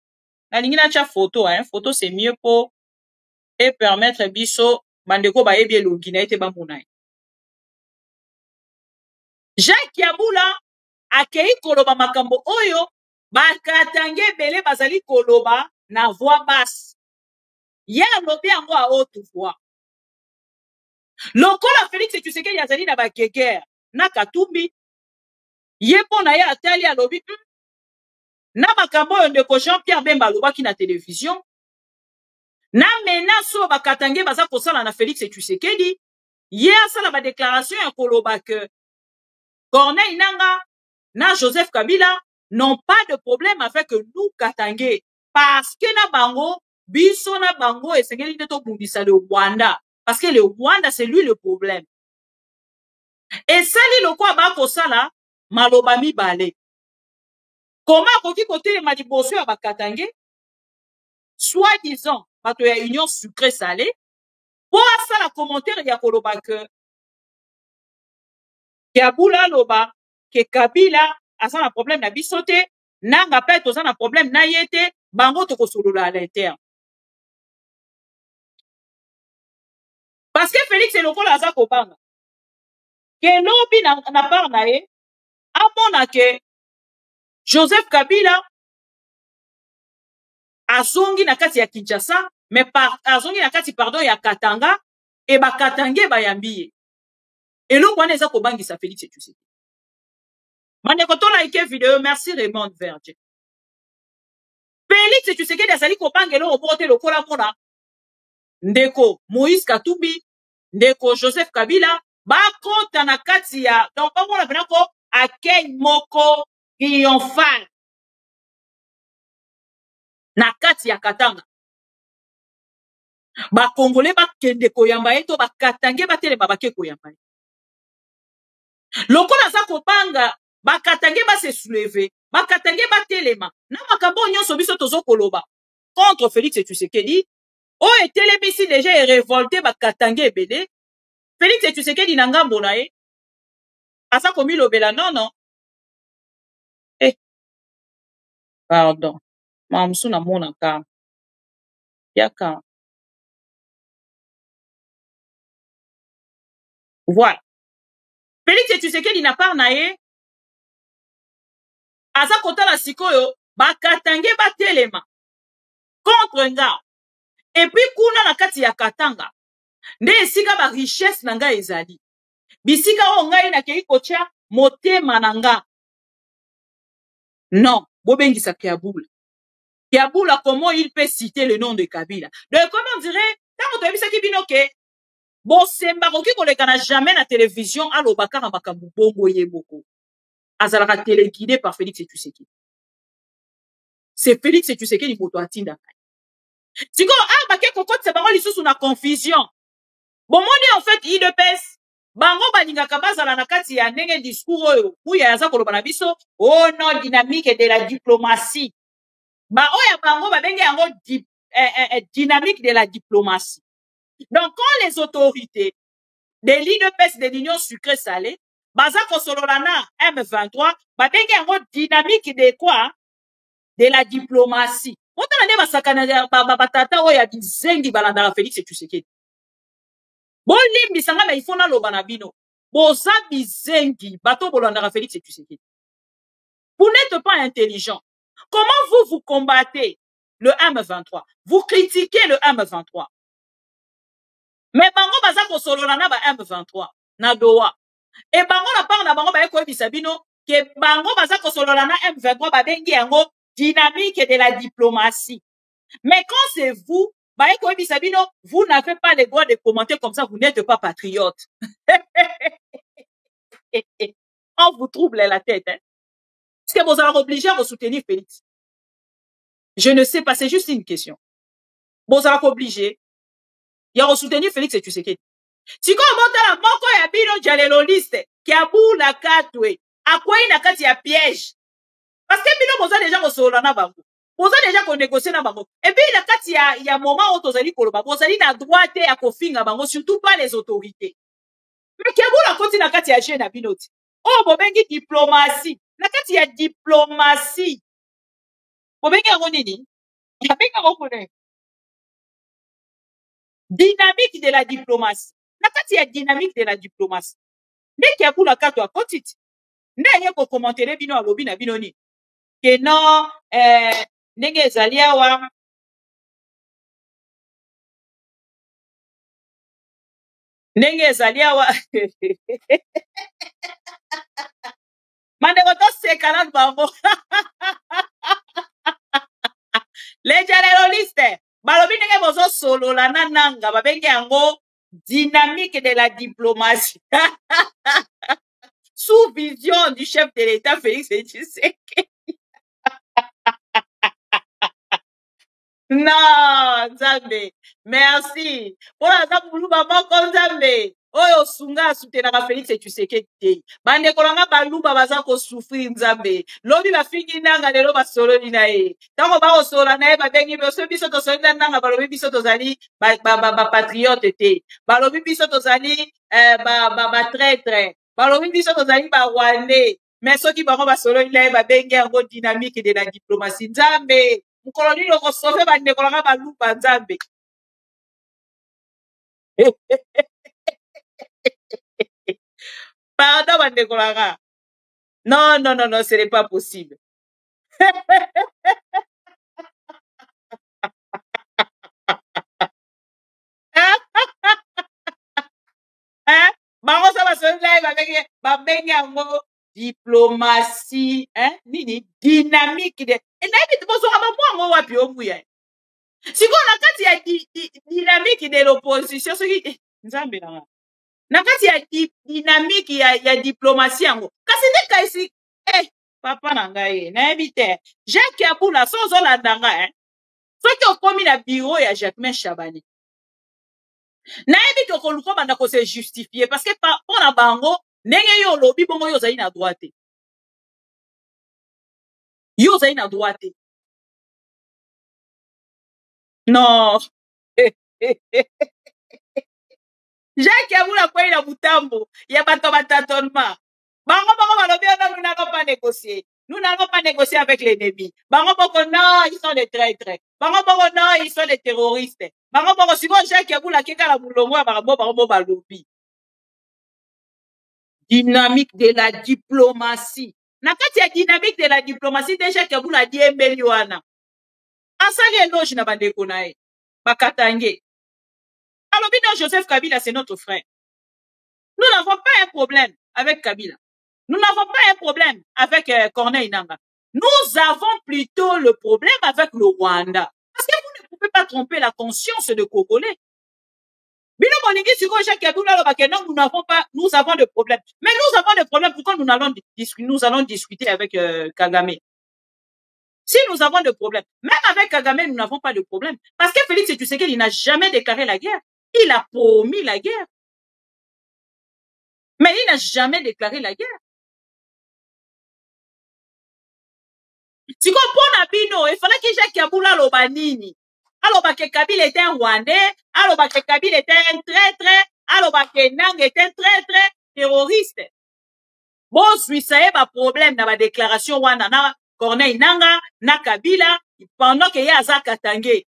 Na lingi na cha photo, hein. Photo c'est mieux pour et permettre biso bandeko ba ebie logina ete ba munai. Jacques Yabula akei koloba makambo oyo bakatange bele bazali koloba na voix basse. Ya lobi yango a haute voix. Lokola Félix Tshisekedi azali na bageger na Katumbi ye pona ya atali ya lobi na makambo oyo ndeko Jean-Pierre Bemba alobaki na télévision na menace oyo bakatange baza kosala na Félix Tshisekedi ye asala ba déclaration ya koloba que Corneille Nanga na Joseph Kabila n'ont pas de problème avec nous Katangé parce que na bango biso na bango esengeli nde to bundisa le Rwanda parce que le Rwanda c'est lui le problème. Et sali lokwa ba kosala maloba mibale. Comment koki kote ma liboso ya bakatangé soi-disant bato ya union sucré salé pour asala commentaire ya koloba que Yabula loba ke Kabila asa na problème na bisote nanga pe toza na problème na yete bango tokosolola à l'interne. Parce que Félix et lokola aza kobanga ke lobi na part na ye amona ke Joseph Kabila azongi na kati ya Kinshasa mais azongi na kati pardon ya Katanga et ba Katange ba yambiye eloko wana eza kobangisa Félix Tshisekedi. Mandeko to like vidéo, merci Raymond Verge. Félix Tshisekedi azali kobanga eloko bote lokola mona ndeko Moïse Katumbi, ndeko Joseph Kabila ba konta na kati ya donc ba mona benako akei moko triomphal na kati ya Katanga. Ba Congolais ba kende koyamba eto ba Katange ba telema ba ke koyamba. Lokola za kobanga ba Katange ba se soulever, ba Katange ba telema. Na makambo nyonso biso tozo koloba contre Félix Tshisekedi. O etelebisi déjà est révolté ba Katange ebele. Félix Tshisekedi na ngambo na ye. Asa komi lobela non. Pardon. Mamsu na mona ka. Yaka. Voilà. Félix Tshisekedi na part na ye. Asa kotala sikoyo ba Katange ba telema contre nga. Et puis kuna na kati ya Katanga nde esika ba richesse na nga ezali. Bisika o ngai na kei kotia motema na nga. Non, bobengisa Kiabula. Kiabula, comment il peut citer le nom de Kabila? Donc comment on dirait tant que tu bino ke bo semba koki koleka na jamais na télévision alobaka na makambu bongo yeboko. Azalaka téléguidé par Félix Tshisekedi. C'est Félix Tshisekedi moto atinda. Siko bake kokot se bango lisusu na confusion. Bon moni en fait il de pèse bango balingaka bazala na kati ya ndenge discours oyo uya yaza koloba na biso oh non dynamique de la diplomatie. Ba oya bango babenge yango dynamique de la diplomatie. Donc quand les autorités de l'IDPS de l'Union sucrée salée baza kosolola na M23 babenge yango dynamique de quoi? De la diplomatie. Otala nde basakana batata oyo ya bizengi balandaka Félix Tshisekedi. Bolimbisanga mais il faut naloba na bino. Boza bizengi bato bolandaka Félix Tshisekedi. Vous n'êtes pas intelligent. Comment vous combattez le M23? Vous critiquez le M23. Mais bango baza kosolola na ba M23 na Doha. Et bango la part na bango ba eko bisabino ke bango baza kosolola na M23 ba bengi yango dynamique de la diplomatie. Mais quand c'est vous, ba eko bisabino, vous n'avez pas le droit de commenter comme ça, vous n'êtes pas patriote. On vous trouble la tête, hein. Est-ce que vous allez obliger à vous soutenir Félix? Je ne sais pas, c'est juste une question. Vous allez obliger à soutenir Félix et Tshisekedi. Si vous avez un moko ya bino dialéloliste qui a bout la katwe, à quoi il n'a qu'à y a piège? Parce que bino vous avez déjà reçu na bango. Vous avez déjà négocié na bango. Et puis il y a moment où vous allez koloba, vous allez na droite à kofinga bango, surtout pas les autorités. Mais qui a bout la koti na kati ya jeune na binoti. Oh, bobengi diplomatie. Na kati ya diplomatie. Bobengi yango nini? Bobengi yango kone. Dynamique de la diplomatie. Na kati ya dynamique de la diplomatie. Dès qu'il y a pour la carte à côté, n'a rien pour commenter bino à lobby na bino ni. Que non, nenge ezali awa. Nenge ezali awa. Mandeko to sekana bango. Les généralistes, balobi nenge bozo solo la nananga babenge yango dynamique de la diplomatie. Sous vision du chef de l'État Félix Tshisekedi. Non, Nzambe. Merci. Pour la Zamboulou Bamako Nzambe. Oyo sunga soutenaka Félix Tshisekedi. Bande kolanga baluba baza ko souffrir Nzambe. Lobi ba fingi nanga lelo ba solo na ye. Tango ba osola na ye ba bengi be so biso to solo nanga ba lobi biso to zali ba patriote te. Ba lobi biso to zali ba traître. Ba lobi biso to zali ba rwandais. Mais soki bango ba solo na ye ba bengi yango dynamique de la diplomatie Nzambe. Mkoloni loko sauve bande kolanga baluba Nzambe. Pardon, Bandekolaga. Non, non, non, non, ce n'est pas possible. Hein? Bango ça va se lève avec babengango diplomatie, hein? Nini dynamique de. Et n'importe quoi sur un moment wapi omuya. Si on a quand il y a dynamique de l'opposition, ce qui Nzambe na. Na kati ya dynamique ya diplomatie yango kasi nde kaisi papa na ngai na ebite Jacques Abula sozo la ndanga soki okomi na bureau ya Jacquemain Chabani na ebite okoluka banda ko se justifier parce que pour na bango ndenge yo lobi bongo yo zali na droite non Jacques Abula kwa ina butambo ya bato batatonnement. Bango balobi nous n'allons pas négocier. Nous n'allons pas négocier avec l'ennemi. Bango non, ils sont des traîtres. Bango non, ils sont des terroristes. Bango si Jacques Abula keka la mulongo bango balobi. Dynamique de la diplomatie. Na kati ya dynamique de la diplomatie de Jacques Abula di embeli wana. Asali eloge na bandeko na ye. Bakatange. Alors, Joseph Kabila, c'est notre frère. Nous n'avons pas un problème avec Kabila. Nous n'avons pas un problème avec Corneille Nangaa. Nous avons plutôt le problème avec le Rwanda. Parce que vous ne pouvez pas tromper la conscience de Congolais. Nous avons des problèmes. Mais nous avons des problèmes. Pourquoi nous allons discuter avec Kagame? Si nous avons des problèmes, même avec Kagame, nous n'avons pas de problème. Parce que Félix Tshisekedi, il n'a jamais déclaré la guerre. Il a promis la guerre. Mais il n'a jamais déclaré la guerre. Si on prend Abino, il fallait que Jacques Abula l'obanini. Alors que Kabila était un Rwandais, alors que Kabila était un traître, alors que Nang était un traître terroriste. bozwisa ye baproblème na badéclaration wana na Corneille Nanga na Kabila pendant que ye aza Katange.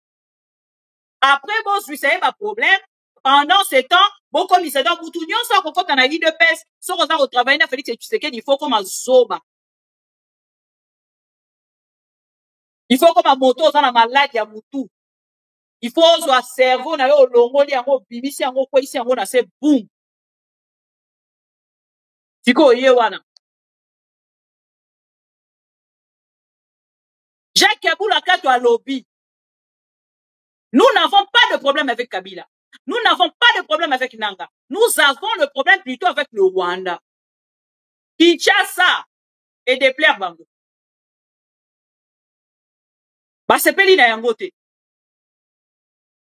Après bozwisa ye baproblème pendant ce temps bokomisa donc butu nyonso akokota na UDPS soko oza kotravaille na Félix Tshisekedi il faut koma zoba. Il faut koma moto oza na malade ya mutu. Il faut ozwa cerveau na yo olongoli yango bimisi yango kwesi yango na se boum. Tiko ye wana. Jacques Kaboula Kato a lobby. Nous n'avons pas de problème avec Kabila. Nous n'avons pas de problème avec Nanga. Nous avons le problème plutôt avec le Rwanda. Kinshasa et déplaire Bango. Basepeli na yangote.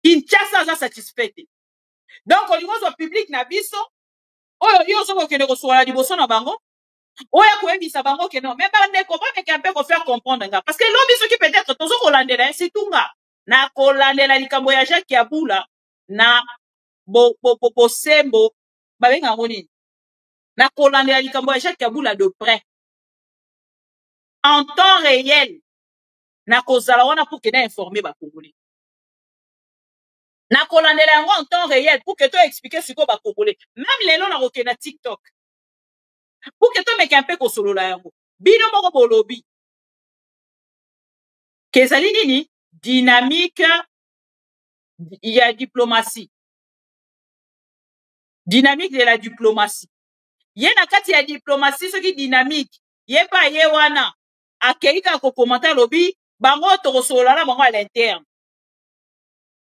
Kinshasa za satisfait. Donc au niveau du public na biso, oyo yo so ko kende ko sola liboso na bango. Oya ko ebisa bango ke non, mais ba ndeko ba meka mpe ko faire comprendre nga parce que lobi soki peut-être tozo ko landela c'est tunga. Na ko landela likambo ya Jacques Kaboula na sembo ba benga ngoni. Na ko landela likambo ya Jacques Kaboula de près. En temps réel. Na ko zala wana pour que na informer ba Congolais. Na ko landela yango en temps réel pour que to expliquer ce ko ba Congolais. Même lelo na roke na TikTok. Pour que tu me un peu kosolola yango. Bino moko bolobi. Kezali nini? Dynamique. Il y a diplomatie. Dynamique de la diplomatie. Yena kati ya diplomatie ce qui dynamique. Yepa yewana. Akeika ko commentaire lobi. Bango to kosolola na bango à l'interne.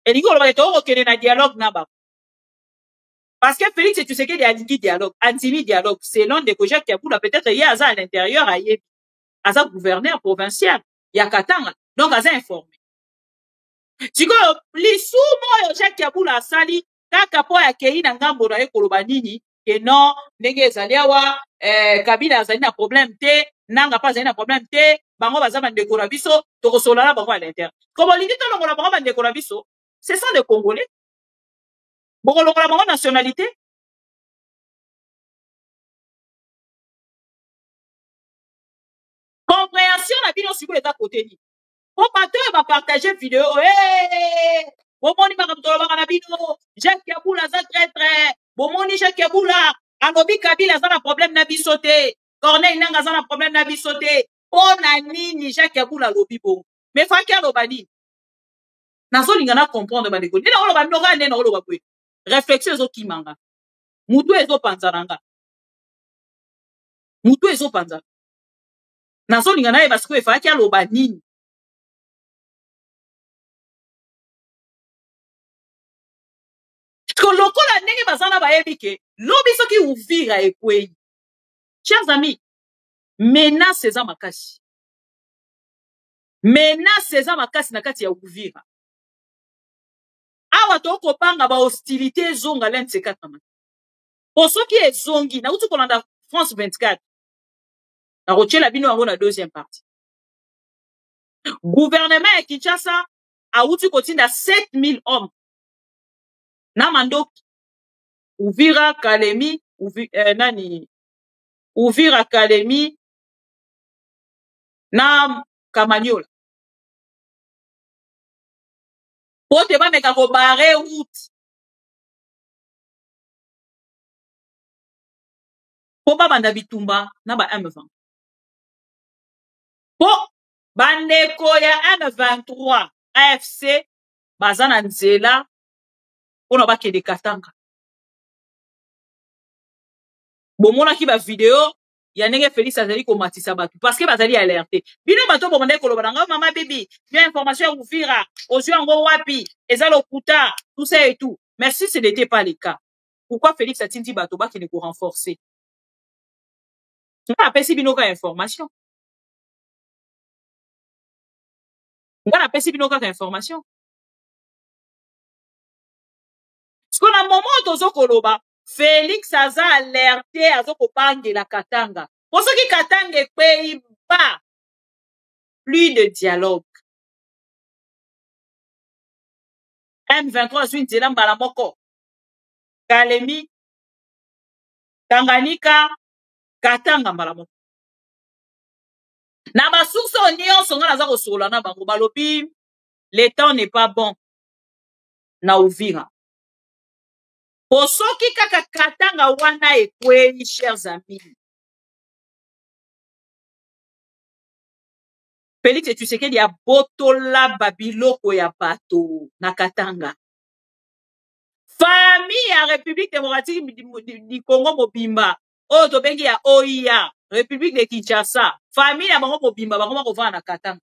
Et niko loba to kene na dialogue na ba. Parce que Félix Tshisekedi a dit dialogue, anti-dialogue, c'est l'un des projets qui a peut-être il y a à l'intérieur, à sa gouverneur provincial, il y a Katanga, donc à informé. Tu vois, les sous-mots, Jacques Kaboula Sali, kaka po ya kei na ngambo na ekoloba nini, que non, ndenge ezaliawa, Kabila azali na problème te, nanga pas azali na problème te, bango baza bandeko na biso, tokosolala bango à l'intérieur. Comme on dit to longola bango bandeko na biso, ce sont des Congolais. Bon, la nationalité. Compréhension la bino si vous êtes à côté ni. Pour va partager vidéo. Bon moni ba kamtolo ba na bino. Jacques Kaboula za très très. Bon moni Jacques Kaboula. Anobi Kabila za na problème na bisote. Corneille Nanga za na problème na bisote. On a nini Jacques Kaboula lobi bon. Mais fa kia lobani. Nazo lingana comprendre ba deko. Nina oloba ndoga nena oloba kwe. Réflexion ezo kimanga. Mutu ezo panzaranga. Mutu ezo panzaranga. Nazo lingana e basiko efa kia loba nini. Lokola ndenge bazana ba ebike, lobi soki Uvira ekwei. Chers amis, menace eza makasi. Menace eza makasi na kati ya Uvira. Awa toko panga ba hostilité zonga l'un de ces quatre amants. Pour ceux qui est zongi, na utu kolanda France 24. Na roche la bino na deuxième partie. Gouvernement ya Kinshasa a utu kotinda 7000 hommes. Na mando Uvira Kalemi, Uvira Kalemi na Kamanyola. Pote ba meka ko bare route. Po ba banda bitumba na ba M20. Po bandeko ya M23 AFC bazana nzela pona ba kede Katanga. Bomona ki ba vidéo ya ndenge Félix azali ko matisa batu parce que bazali alerté. Bino bato bo bandeko loba nga mama bibi, bien information ya Uvira, ozwi ngo wapi, ezalo kuta, tout ça et tout. Mais si ce n'était pas le cas, pourquoi Félix a tindi bato ba qui ne ko renforcer? Nga apesi bino ka information. Nga apesi bino ka information. Parce que na moment tozo koloba Félix aza alerté azoko pangela Katanga. Pour ceux qui Katanga paye pas plus de dialogue. M23 zwi nzela mbala moko. Kalemi, Tanganyika, Katanga mbala moko. Na ba source nyonso nga naza kosola na bango balobi le temps n'est pas bon na Uvira. Posoki kaka Katanga wana ekwei, chers amis. Félix Tshisekedi a botola babiloko ya bato na Katanga. Famille ya République démocratique du Congo mobimba. Oyo tobengi ya OIA, République de Kinshasa. Famille ya bango mobimba bakoma kovanda na Katanga.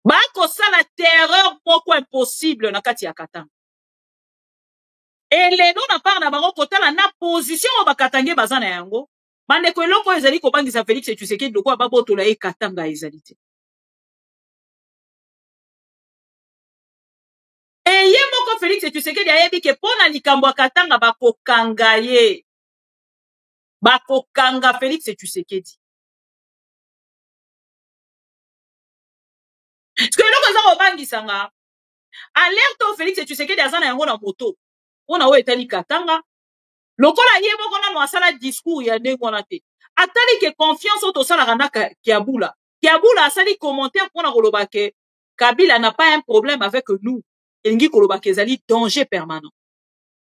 Bakosala terreur moko impossible na kati ya Katanga. Et lelo na part na bango kotala na position o bakatange baza na yango. Bandeko eloko ezali kobangisa Félix Tshisekedi loko babotola ye Katanga ezali te. Ye moko Félix Tshisekedi ayebi ke pona likambo ya Katanga bakokanga ye. Bakokanga Félix Tshisekedi. Ce que eloko eza kobangisa nga alerte o Félix Tshisekedi aza na yango na moto. Pona o etali Katanga. Lokola ye moko na asala discours ya ndenge wana te. Atali ke confiance o tosalaka na Kiabula. Kiabula asali commentaire pona koloba ke Kabila n'a pas un problème avec nous. Elingi koloba ke ezali danger permanent.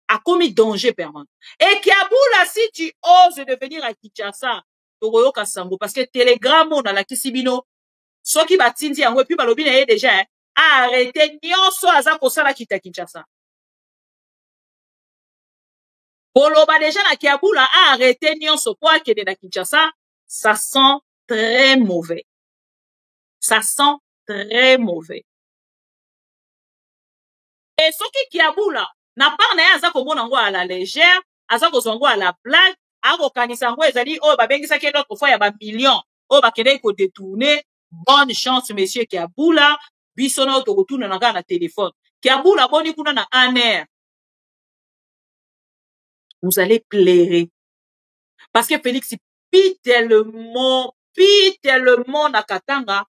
A commis danger permanent. Et Kiabula, si tu oses de venir à Kinshasa, tokoyoka sango parce que Telegram on a la kisibino. Soki batindi yango puis balobi na ye déjà a arrêté nyonso aza kosala kita Kinshasa. Koloba déjà na Kiabula a arrêté nyonso po akende na Kinshasa, ça sent très mauvais. Ça sent très mauvais. Et soki Kiabula na part na ye aza komona ngo à la légère, aza kozwa ngo à la blague, akokanisa ngo ezali oyo babengisaki l'autre fois ya ba millions, oyo bakendeki ko détourner. Bonne chance monsieur Kiabula, biso na tokotuna na na téléphone. Kiabula boni kuna na aner. Vous allez pleurer. Parce que Félix pite tellement na Katanga.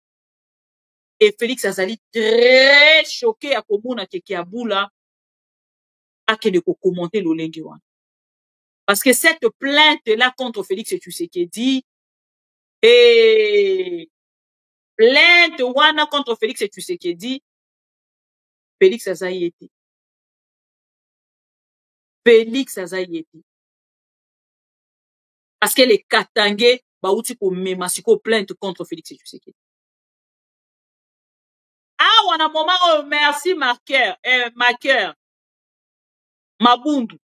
Et Félix azali très choqué à komona ke Kiabula akende ko commenter l'olenge wana. Parce que cette plainte-là contre Félix Tshisekedi et plainte wana contre Félix Tshisekedi, Félix Azayeti. Félix Azayeti. Parce que les Katangais bauti ko mema siko plainte contre Félix Tshisekedi. Ah, on a un moment, oh, merci Marqueur, Marqueur, Mabundu.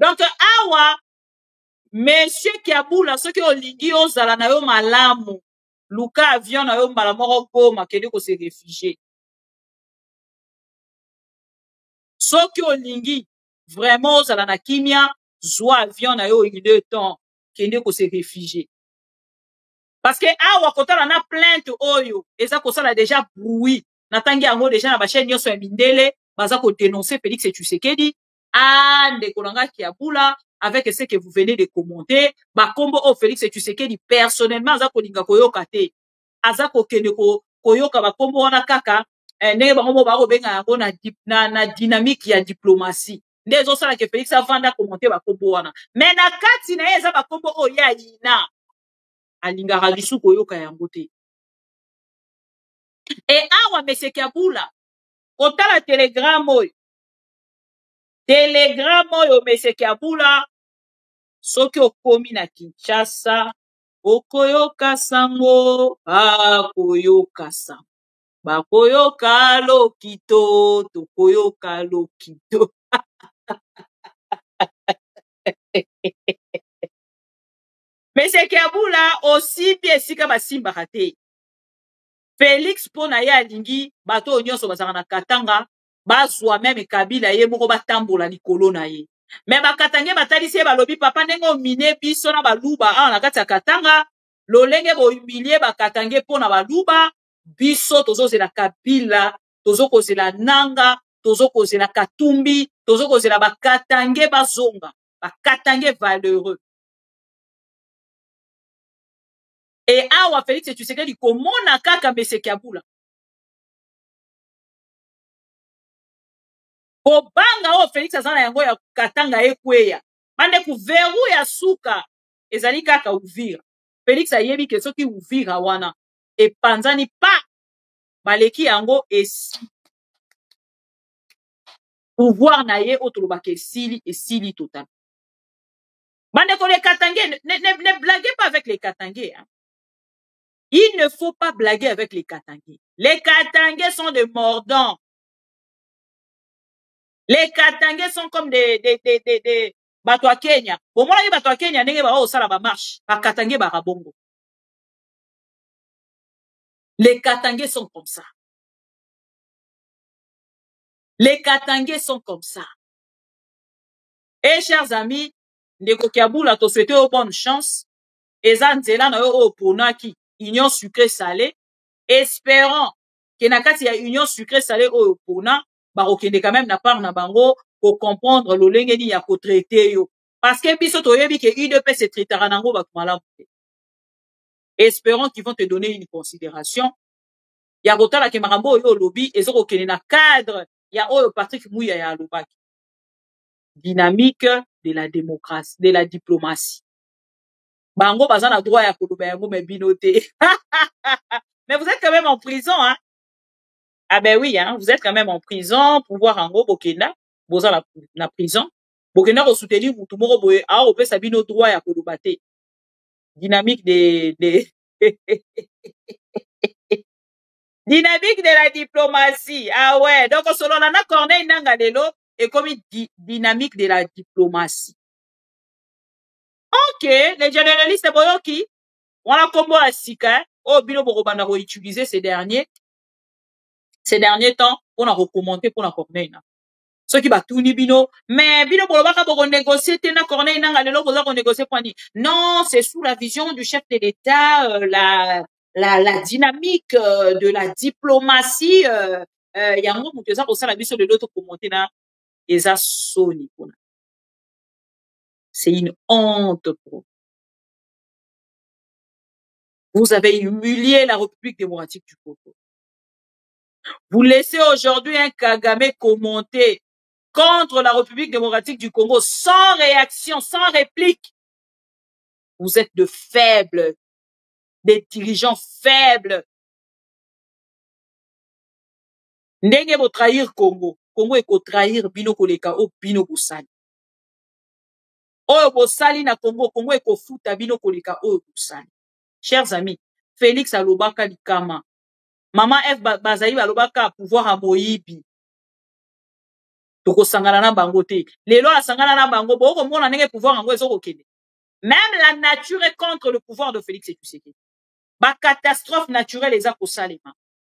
Donc, awa, monsieur Kiabula, ceux qui ont ligi au zala na yo malamu, Luka avion na yo malamoro goma, kede ko se réfugié. Ceux qui ont ligi, vraiment, zala na kimia, zwa avion na yo il deux temps, kede ko se réfugié. Parce que awa, quand on a plainte oyo, eza ko sala déjà bruit. Natangi yango déjà na ba chaîne nyonso ya mindele baza ko dénoncer Félix Tshisekedi ande kolanga Kiabula avec ce que vous venez de commenter ba kombo o Félix Tshisekedi personnellement aza kolinga koyoka te aza ko kende ko koyoka ba kombo wana kaka ndenge ba kombo ba ko benga yango na dynamique ya diplomatie ndezo sala ke Félix avanda commenter ba kombo wana mais na kati na eza ba kombo o ya ina alinga ralisu koyoka yango te. Et awa monsieur Kiabula, kotala telegram oyo monsieur Kiabula, soki okomi na Kinshasa, okoyoka sango, bakoyoka sango, bakoyoka lokito, tokoyoka lokito. Monsieur Kiabula, aussi bien sika basimba kate. Félix pona ya lingi bato nyonso bazaka na Katanga bazwa même Kabila ye moko batambola likolo na ye mais bakatange batalisi ye balobi papa ndenge omine biso na baluba na kati ya Katanga lolenge bohumilie bakatange pona baluba biso tozozela Kabila tozokozela nanga tozokozela Katumbi tozokozela bakatange bazonga bakatange valeureux. Et awa Félix Tshisekedi komona kaka monsieur Kiabula. kobanga o Félix azana yango ya katanga ekweya bande ku veru ya suka ezali kaka Uvira. Félix ayebi ke soki Uvira wana epanzani pa baleki yango esi pouvoir na ye otolobaka esili total. Bande ko les Katangais, ne blaguez pas avec les Katangais. Hein. Il ne faut pas blaguer avec les Katangais. Les Katangais sont des mordants. Les Katangais sont comme des Batwa Kenya. Bon, moi, les Batwa Kenya, n'est pas au salaba marche. Par Katangais, barabongo. Les Katangais sont comme ça. Les Katangais sont comme ça. Et chers amis, ndeko Kiaboula, te souhaite bonne chance. Eza nzela na yo oponaki union sucré salé. Espérant que nakati ya union sucré salé opona barokende quand même na part na bango pour comprendre lo lengeni ya ko traiter yo. Parce que biso toyebi ke UDP se traitera nango bakumala. Espérons qu'ils vont te donner une considération. Ya kotala ke makambo yo lobby ezoko kene na cadre ya oyo Patrick Mouya ya lobaki. Dynamique de la démocratie, de la diplomatie. Bango bazana droit ya koloba yango me binoté. Mais vous êtes quand même en prison, hein? Ah ben oui, hein, vous êtes quand même en prison, pouvoir en gros Bokenda, boza la prison. Bokenda ko soutenir tout moro boye, ah on peut sabino droit ya kolobate. Dynamique dynamique de la diplomatie. Ah ouais, donc selon Nana Corneille Nanga Lelo est comme dynamique de la diplomatie. Ok, les généralistes boyoki, on a combo à Sika, oh bino borobanda ko utiliser ces derniers temps pour la recommander pour la Corneille. Ceux qui battent tout bino, mais bino bolobaka pour négocier tena Corneille nanga lelo boza ko négocier pour ni. Non, c'est sous la vision du chef de l'État, la dynamique de la diplomatie. Yango mutu eza ko sala biso de l'autre commenter na eza soni kuna. C'est une honte pour vous. Avez humilié la République démocratique du Congo. Vous laissez aujourd'hui un Kagame commenter contre la République démocratique du Congo sans réaction, sans réplique. Vous êtes de faibles, des dirigeants faibles. Ndenge vous trahir Congo. Congo est pour trahir bino koleka o bino bosali. O bosali na Congo, Congo est pour fouta bino koleka o bosali. Chers amis, Félix alobaka likama. Maman F Bazaï alobaka pouvoir à Moïbi. Toko sangana na bango te. Lelo a sangana na bango bo ko mona ndenge pouvoir ngo ezoko kende. Même la nature est contre le pouvoir de Félix Tshisekedi. Ba catastrophe naturelle eza ko salema.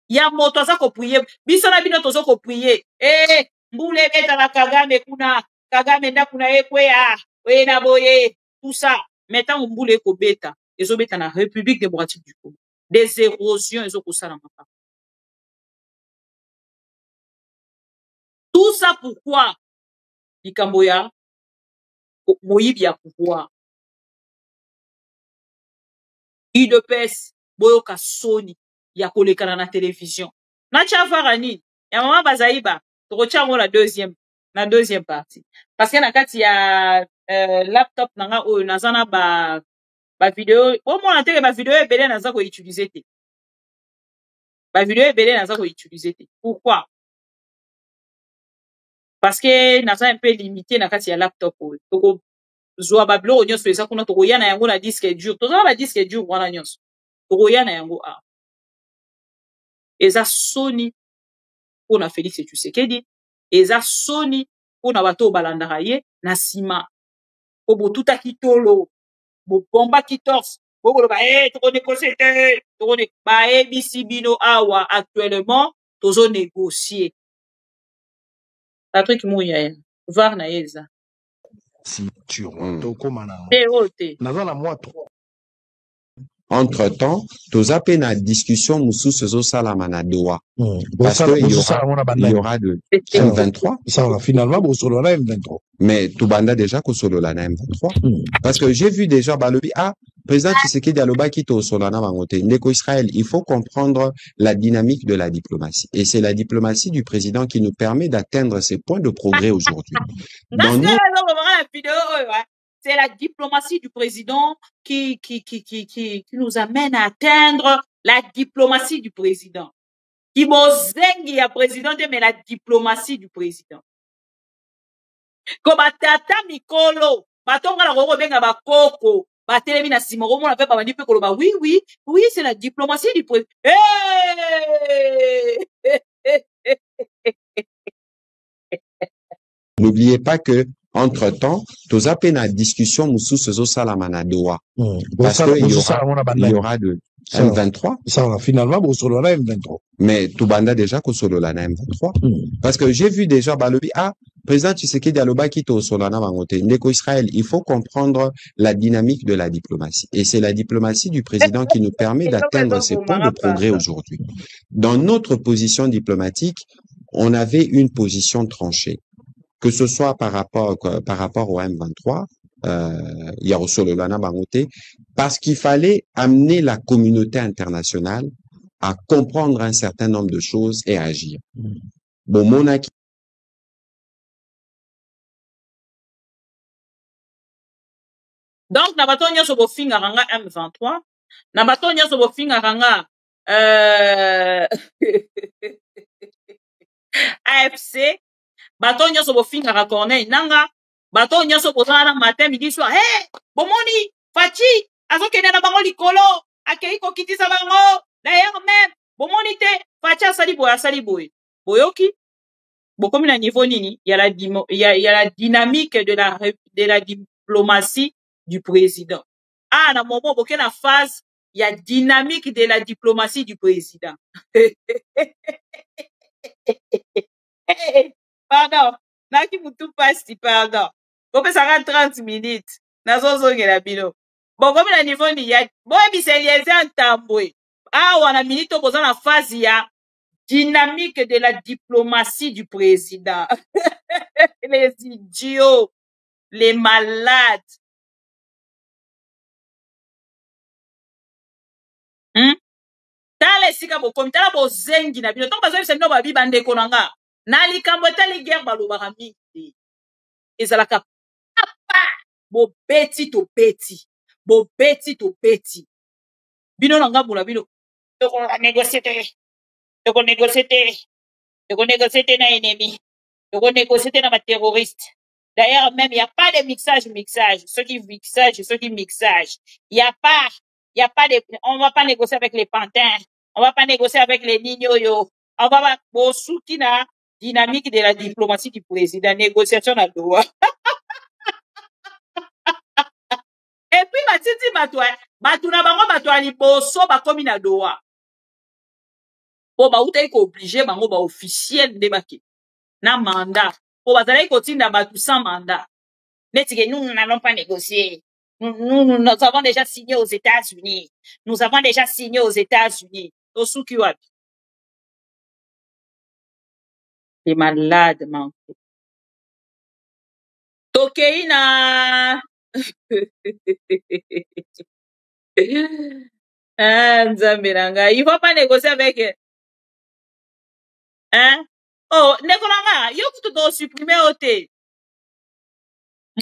Ya moto za ko prier, biso na bino tozo ko prier. Mbule beta na Kagame kuna, Kagame nda kuna ekweya, we na boye, tout ça. Maintenant mbule ko beta, ezo beta na République démocratique du Congo. Des érosions ezoko salama. Tout ça pourquoi Ikamboya Moïbi a pouvoir. UDPS boyoka soni ya kolekana na télévision. Na chavarani ya mama Bazaïba tokocha ngo la deuxième partie. Parce que na kati ya laptop nanga oyo nazana ba vidéo au moins na ba vidéo ebele naza ko utiliser te. Ba vidéo ebele naza ko utiliser te. Pourquoi? Parce que naza un peu limité na kati ya laptop oyo. Toko zoa bablo nyonso eza kuna toko yana yango na disque dur. Toza ba disque dur wana nyonso. Toko yana yango a. Eza soni pona Félix Tshisekedi, eza soni pona bato balandaka ye na sima. Po botuta kitolo, bo bomba kitors, bo ko ba toko négocier te, toko ne ba ebisi bino awa actuellement tozo négocier. Patrick Mouya, var na yeza. Si tu toko mana. Nazala moi trop. Entre-temps, toza pe na discussion musu sezo salama na doa. Parce que il y aura de M23. Ça va finalement bo solo na M23. Mais tout banda déjà ko solo la na M23. Parce que j'ai vu déjà balobi Président Tshisekedi aloba kito solana bangote. Ndeko Israël, il faut comprendre la dynamique de la diplomatie. Et c'est la diplomatie du président qui nous permet d'atteindre ces points de progrès aujourd'hui. C'est la diplomatie du président qui nous amène à atteindre la diplomatie du président. Qui mozengi ya président, mais la diplomatie du président. Ko batata mikolo, batonga la roro benga bakoko, batelemi na sima romo na pe ba bandi pe koloba oui, c'est la diplomatie du président. N'oubliez pas que, entre-temps, tous à peine à discussion, moussou sezo salamana doa. Parce qu'il y aura de M23. Ça, finalement, bon, solo la M23. Mais tout banda déjà que solo la M23. Parce que j'ai vu déjà, balobi, président Tshisekedi aloba kito solo na bangote. Ndeko Israël, il faut comprendre la dynamique de la diplomatie. Et c'est la diplomatie du président qui nous permet d'atteindre ces points de progrès aujourd'hui. Dans notre position diplomatique, on avait une position tranchée. Que ce soit par rapport au M23, Yarosololana Bangote, parce qu'il fallait amener la communauté internationale à comprendre un certain nombre de choses et à agir. Bon, Monaki. Donc, Nabatonia Sobofinga Ranga M23, Nabatonia Sobofinga Ranga AFC, bato nyonso bofingaka Corneille Nanga, bato nyonso bozala matin midi soir. Hey, bomoni Fachi azokende na bango likolo, akei kokitisa bango. D'ailleurs même, bomoni te Fachi asali boye. Boyoki, bokomi na niveau nini, il y a la dynamique de la diplomatie du président. Ah, na moment boke na phase, il y a dynamique de la diplomatie du président. Pardon, naki mutu pasti, pardon. Kope sanga 30 minutes. Nazozonge la bino. Bon, comme la niveau ni ya, bon, biselieze antambwe. Ah, wana minute opposant la phase ya dynamique de la diplomatie du président. Les idiots, les malades. Tala esika bokomi, tala bozengi na bino. Tant bazo yebisa bino babi bandeko nanga. Na likambo etali guerre balobaka mingi. Ezalaka papa bobeti to beti. Bobeti to beti. Bino nanga bula bino. Toko négocier te na ennemi. Toko négocier te na ma terroriste. D'ailleurs, même, il n'y a pas de mixage. Ceux qui mixage. Il n'y a pas de, on va pas négocier avec les pantins. On va pas négocier avec les nignoyo. On va pas, bosuki na dynamique de la diplomatie du président. Négociation à Doha. Et puis, matiti batuna bango batwa liboso bakomi na Doha. Po ba uta iko obligé bango ba officiel de baki. Na mandat. Po bazala iko tinda batu sans mandat. Neti que nous n'allons pas négocier. Nous avons déjà signé aux États-Unis. Tosuki wapi. T'es malade, man. Tokeina. Nzambiranga. Il faut pas négocier avec. Hein? Oh, Nekolanga, yo tu dois supprimer OT.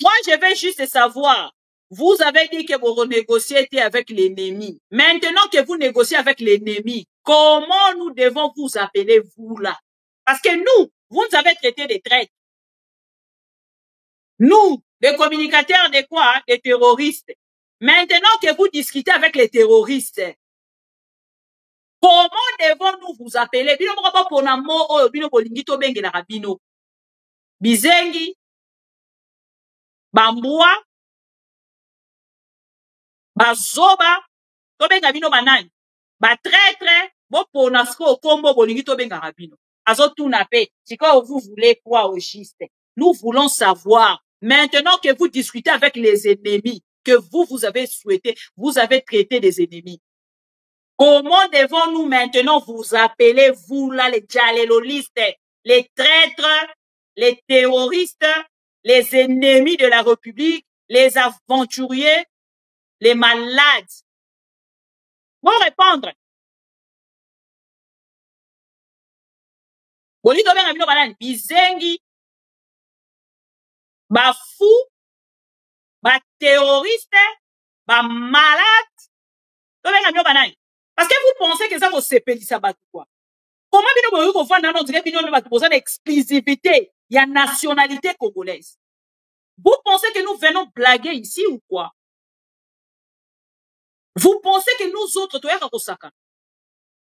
Moi, je vais juste savoir. Vous avez dit que vous renégociez avec l'ennemi. Maintenant que vous négociez avec l'ennemi, comment nous devons vous appeler, vous, là? Parce que nous, vous nous avez traité de traîtres. Nous, des communicateurs de quoi? Hein? Des terroristes. Maintenant que vous discutez avec les terroristes, comment devons-nous vous appeler? Bino moko pona mo oyo bino bolingi to bengi na rabino. Bizengi, bambua, bazoba, to benga bino banani. Ba traître, bo pona sko kombo bolingi to benga rabino. Azo tout nape. C'est quoi vous voulez quoi au juste? Nous voulons savoir. Maintenant que vous discutez avec les ennemis, que vous avez souhaité, vous avez traité des ennemis. Comment devons-nous maintenant vous appeler, vous là, les djalelolistes, les traîtres, les terroristes, les ennemis de la République, les aventuriers? les malades. Vont répondre. Boli to benga bino banani bizengi ba fou ba terroriste ba malade to benga bino banani parce que vous pensez que ça vous sepelisa ba quoi. Comment bino boyo ko fanda non dire bino ba poser l'exclusivité, il y a nationalité congolaise. Vous pensez que nous venons blaguer ici ou quoi? Vous pensez que nous autres to yaka kosaka.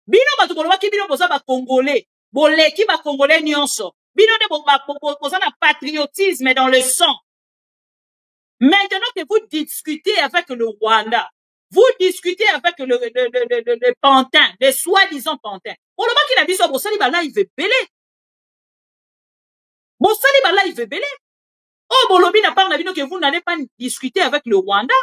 Bino ba to boloba ki bino poza ba congolais. Boleki ba congolais nyonso. Bino de poza na patriotisme dans le sang. Maintenant que vous discutez avec le Rwanda, vous discutez avec le pantin, les soi-disant pantins. Pour le moment qu'il a dit ça, Bossali Bala, il veut belé. Bossali Bala, il veut belé. Oh, Bolobi n'a pas que vous n'allez pas discuter avec le Rwanda.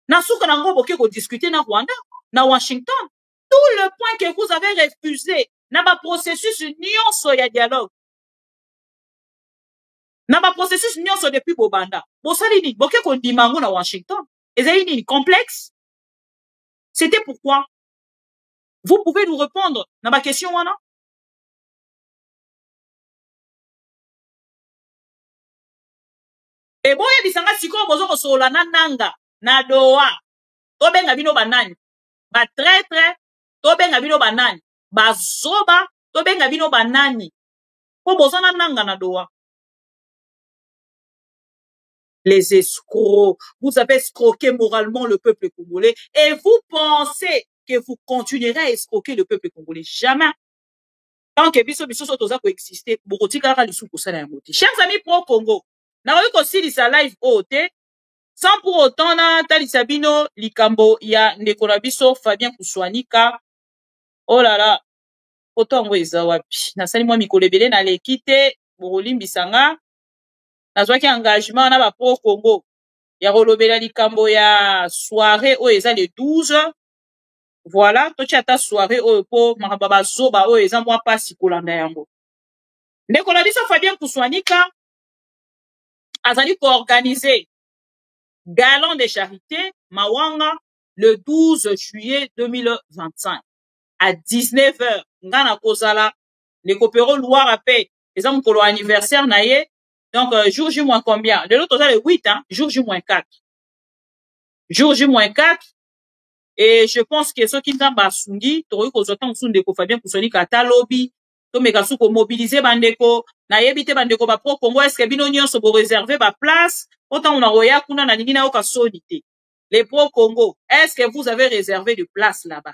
Nasuka nango boke ko discuter na Rwanda, na Washington. Tout le point que vous avez refusé, n'a pas processus nyonso ya dialogue. N'a pas processus nyonso depuis Bobanda. Bossali ni boke ko dimango na Washington. Ezali ni complexe. C'était pourquoi. Vous pouvez nous répondre na ma question wana. Et bon, bisanga siko bozo ko sola na nanga na doa. To benga bino banani. Ba traître, to benga bino banani. Ba zoba, to benga bino banani. Po bozo na nanga na doa. Les escrocs, vous avez escroqué moralement le peuple congolais et vous pensez que vous continuerez à escroquer le peuple congolais. Jamais. Tant que biso sotoza ko exister, bokotika ka lisu ko sala ya moti. Chers amis pro Congo, na oyo ko silisa live ote, sans pour autant na talisa bino likambo ya ndeko na biso Fabien Kuswanika. Oh là là, autant ngo eza wapi. Na sali mwa mikolebele na lekite, bokolimbisanga. Nazwaki engagement na ba pro Congo. Ya kolobela likambo ya soirée oyo eza le 12. Voilà, to chata soirée oyo po makaba zoba oyo eza mwa pasi kolanda yango. Ndeko na biso Fabien Kuswanika azali ko organiser Galon de charité Mawanga le 12 juillet 2025 à 19h. Ngana kozala le Copero Loire à paix. Eza mukolo anniversaire na ye. Donc jour J moins combien? De l'autre le 8 hein, jour J moins 4. Jour J moins 4. Et je pense que ceux qui n'ont pas sungi, toroyi kozotan sunde ko Fabien Kuswanika ata lobby, to mekasu ko mobiliser bandeko, na yebite bandeko ba pro Congo est-ce que bino nyonso bo réserver ba place, autant on a roya kuna na ningi na oka solité. Les pro Congo, est-ce que vous avez réservé de place là-bas?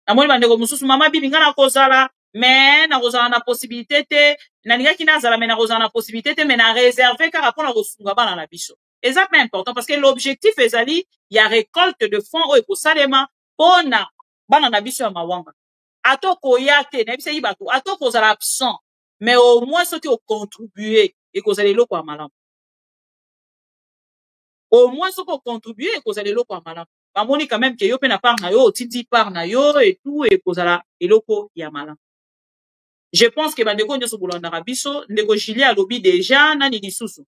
Na moni bandeko mususu mama bibi ngana kozala, mais na kozala na possibilité te, na ninga kina zala mais na kozala na possibilité te, mais na réserver car rapport na kosunga bana na biso. Et ça c'est important parce que l'objectif ezali ya récolte de fonds au ekosalema pona bana na biso ya mawanga. Atoko yate na biso yibatu atoko zala absent mais au moins ceux qui ont contribué et kozala loko ya malamu. Au moins ceux qui ont contribué et kozala loko ya malamu. Bamoni quand même que yo pe na part na yo titi part na yo et tout et kozala eloko ya malamu. Je pense que bandeko nyoso bolanda biso ndeko Julie a lobby déjà nani lisusu.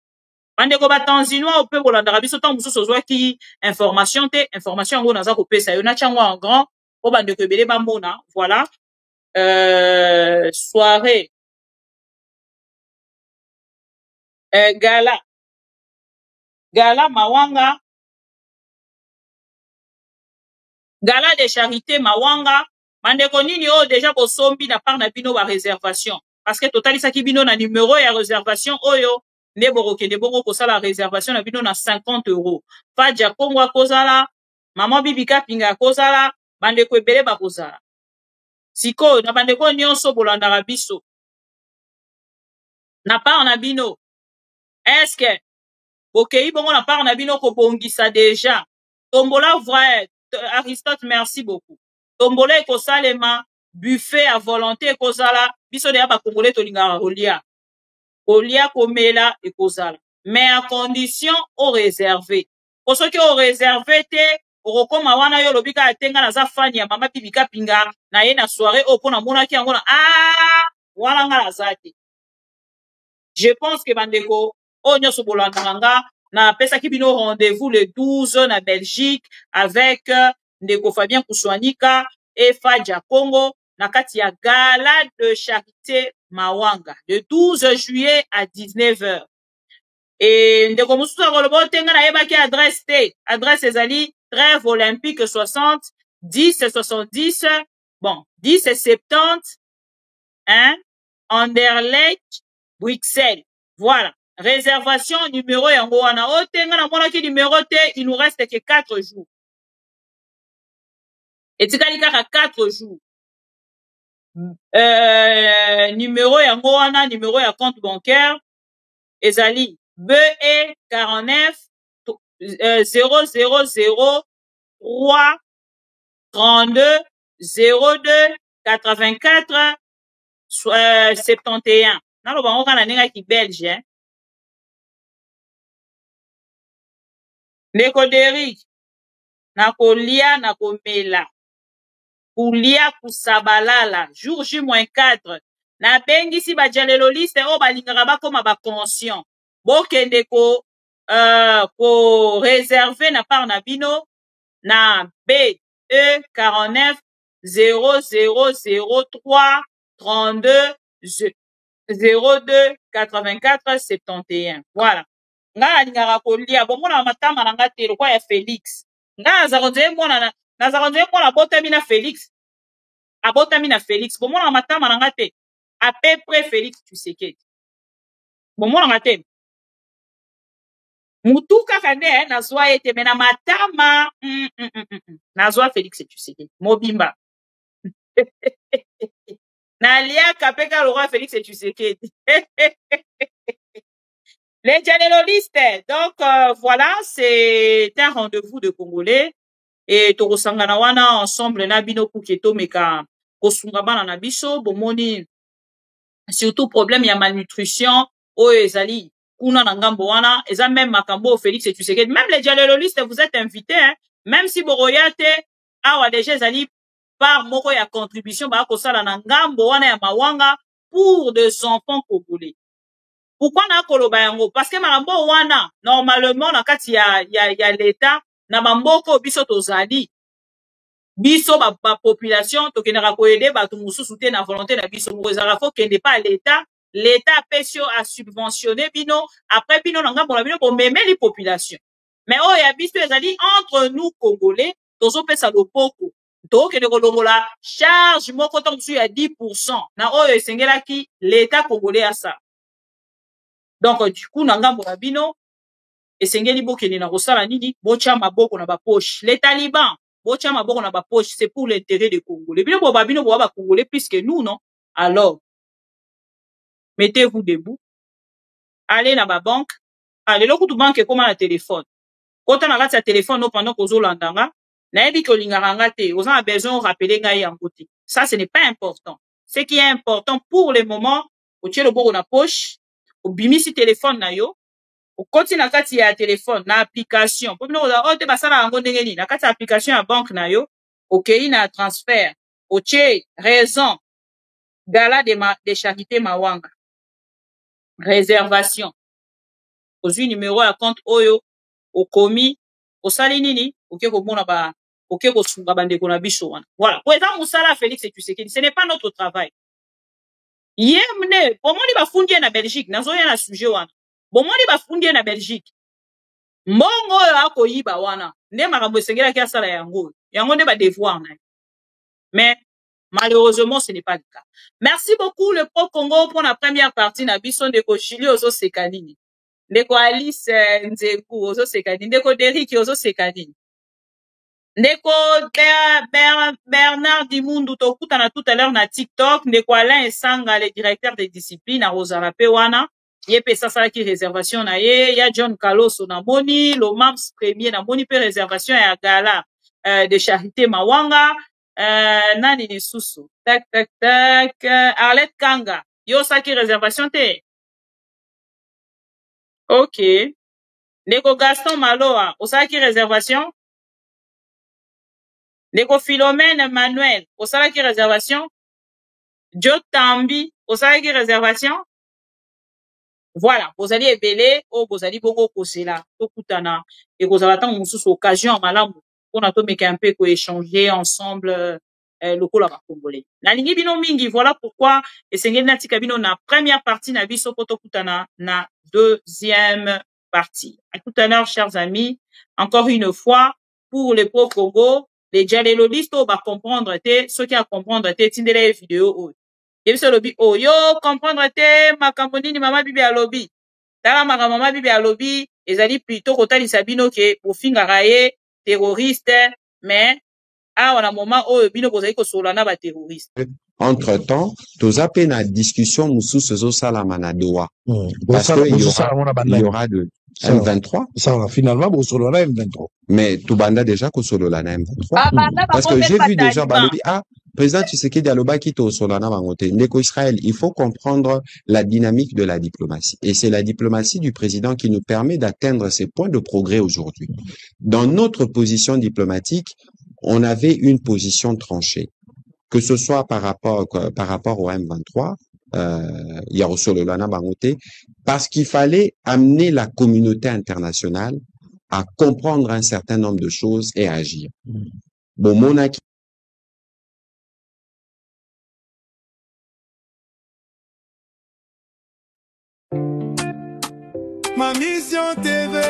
Bandeko batanzinois ope bolanda biso tant mususu ozwaki information te information ngo naza kopesa yo na chango en grand o bandeko ebele bamona voilà soirée gala Mawanga gala de charité Mawanga bandeko nini o déjà bosombi na part na bino ba réservation parce que totalisaki bino na numéro ya réservation oyo ne borokende bongo kosala réservation na bino na 50 €. Fadja Kongo kozala, maman Bibika Pinga kozala, bandeko ebele ba kozala. Siko na bandeko nyonso bolanda biso. Na part na bino. Est-ce que okei bongo na part na bino ko bongisa déjà. Tombola vrai Aristote merci beaucoup. Tombola ko salema buffet à volonté kozala, biso de ba congolais to lingara olia. Olia komela et kozala. Mais à condition au réservé. Pour ceux qui ont réservé te, orokoma wana yo lobika atenga na za fani ya mama Bibika Pinga na ye na soirée opona mona ki angona wala ngala zate. Je pense que bandeko o nyoso bolanda nga na pesa ki bino rendez-vous le 12 na Belgique avec ndeko Fabien Kuswanika et Fadja Congo na kati ya gala de charité Mawanga le 12 juillet à 19h. Et ndeko mususu akoloba otenga na yebaki adresse te. Adresse ezali Trêve Olympique 60 10 70 bon 10 70 hein Anderlecht Bruxelles. Voilà. Réservation numéro yango wana otenga na mona ki numéro te, il nous reste que 4 jours. Et tikali kaka 4 jours. Numéro yango wana, numéro ya compte bancaire ezali BE 49 000 3 32 02 84 71. Nalo bango kana nenga ki Belge hein. Ndeko Derrick na kolia na komela kulia kusabalala jour J-4 na bengisi ba dialéloliste o balingaka bakoma ba conscient bokende ko réserver na part na bino na BE 49 0003 32 02 84 71. Voilà. Nga alingaka kolia bomona matama na nga te lokwa ya Félix. Nga azakonze mwana botami na Félix. Abotami na Félix. Bomona matama na nga te. À peu près Félix Tshisekedi. Bomona nga te. Mutuka kande nazwa ete mena matama nazwa Félix Tshisekedi. Mobimba. Nalia kapeka le roi Félix Tshisekedi. Les dialéloliste. Donc, voilà, c'est un rendez-vous de Congolais. Et Torosangana wana ensemble na bino kuketo meka kosungabana na biso bomoni surtout problème ya malnutrition o ezali kuna na ngambo wana eza même makambo Félix Tshisekedi. Même les dialéloliste vous êtes invités hein. Même si boroyate awa déjà ezali par moko ya contribution ba kosala na ngambo wana ya mawanga pour des enfants congolais. Pourquoi na koloba yango? Parce que makambo wana normalement na kati ya l'état na bamboko biso tozali biso ba population tokendaka koyede bato mususu te na volonté na biso mokozala fo kende pa l'état pesio a subventionné bino après bino na ngambo na bino bomemeli population mais oyo ya biso ezali entre nous congolais tozopesa lopoko tokende kolongola charge moko to mususu ya 10% na oyo esengelaki l'état congolais ya ça. Donc du coup na ngambo na bino esengeli bokende na kosala nini bocha maboko na ba poche. Les talibans bocha maboko na ba poche, c'est pour l'intérêt des Congolais. Bino bo babino bo ba Congolais plus que nous non. Alors mettez-vous debout. Allez na ba banque. Allez lokutu banque comme na téléphone. Kota na kati ya téléphone no pendant kozo landanga na yebi ko lingaka nga te. Oza na besoin rappeler ngai yango te. Ça ce n'est pas important. Ce qui est important pour le moment, otie le boko na poche, obimisi téléphone na yo. Au côté na kati ya téléphone na application pour nous te basala yango ndenge nini na kati ya application ya banque na yo okei na transfert otie raison gala de charité Mawanga réservation ozwi numéro ya compte oyo okomi osali nini oke komona ba oke kosunga bandeko na biso wana voilà pour eza musala Félix Tshisekedi ce n'est pas notre travail yemne pomoni bafundi na Belgique nazoya na sujet wana bomoni bafundi na Belgique mbongo oyo akoyiba wana nde makambo esengelaki asala yango nde ba devoir na mais malheureusement ce n'est pas le cas. Merci beaucoup le Pro Congo pour la première partie na biso ndeko Julie ozo sekanini ndeko Alice Nzeku ozo sekanini ndeko Derrick ozo sekanini ndeko Bernard Dimundu tokutana tout à l'heure na TikTok ndeko Alain Esanga le directeur des disciplines à Rosara Pewana yepe sasa ki réservation na ye ya John Kaloso na moni le MAMS premier na moni pe réservation ya gala de charité Mawanga nani ni susu tac Arlette Kanga yo saki réservation te OK ndeko Gaston Maloa osaki réservation ndeko Philomène Manuel osaki réservation Jo Tambi osaki réservation Voilà, vous allez ébeler, vous allez bongo kosela, tokutana, et vous allez attendre une occasion à malamu, pour nous mettre un peu échanger ensemble, le cola congolais. La ligne bino mingi, voilà pourquoi, et c'est nati kabino na première partie na biso potokutana na deuxième partie. À tout à l'heure, chers amis, encore une fois, pour le pro Congo, les dialoguistes va comprendre, ceux qui a comprendre, tindele vidéo, Yebiso lobby, oh yo, comprendre te, makamboni ni mama bibi a lobby. Tala mama bibi a lobby, ezali plutôt kotali sabino ke, pour fingaraye, terroriste, mais, on a moment, oh, bino bozali ko solana ba terroriste. Entre-temps, toza pe na discussion musu sezo salama na doa. Parce que il y aura de M23. Ça va, finalement, bon, solo la M23. Mais tout banda déjà ko solo la na M23. Parce que j'ai vu déjà balobi, président Tshisekedi aloba kito solo na bangote. Ndeko Israël, il faut comprendre la dynamique de la diplomatie. Et c'est la diplomatie du président qui nous permet d'atteindre ces points de progrès aujourd'hui. Dans notre position diplomatique, on avait une position tranchée. Que ce soit par rapport au M23, Yarosolo-Lana Bangote, parce qu'il fallait amener la communauté internationale à comprendre un certain nombre de choses et à agir. Bon, Monaki. Ma mission TV,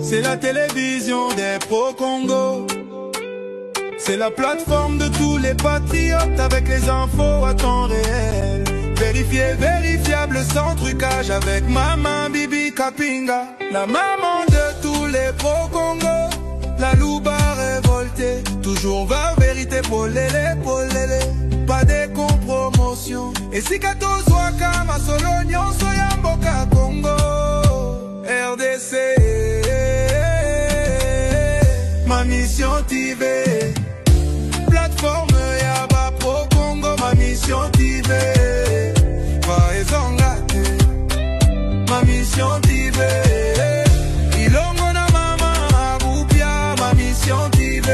c'est la télévision des pro-Congo. C'est la plateforme de tous les patriotes avec les infos à temps réel. Vérifié, vérifiable, sans trucage avec Maman Bibi Kapinga. La maman de tous les pro-Congo. La louba révoltée, toujours vers vérité pour l'élé, pas de compromotion. Et si kato zwaka ma solonyon soyamboka Congo. RDC, ma mission TV. Plateforme Yaba Pro Congo, ma mission TV. Vaezongate, ma mission TV. Ilongo na mama Abupia, ma mission TV.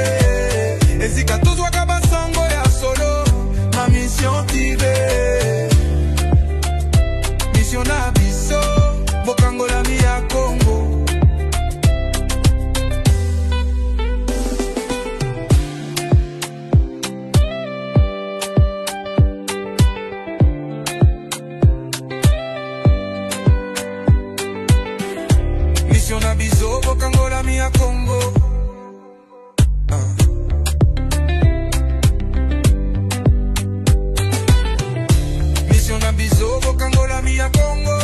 Ezika tozwaka basango ya solo, ma mission TV. Mission na biso, bokangola mi ya Congo. Bokangola mi ya Congo. Mission na biso bokangola mi ya Congo.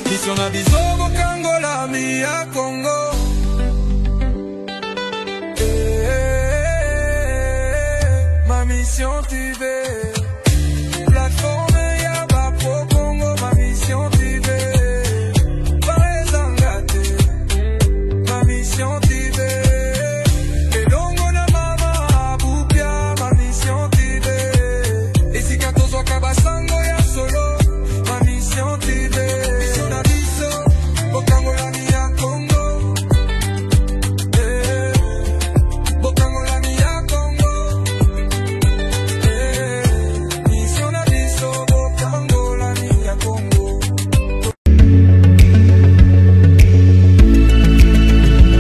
Mission na biso bokangola mi ya Congo. Ma mission TV.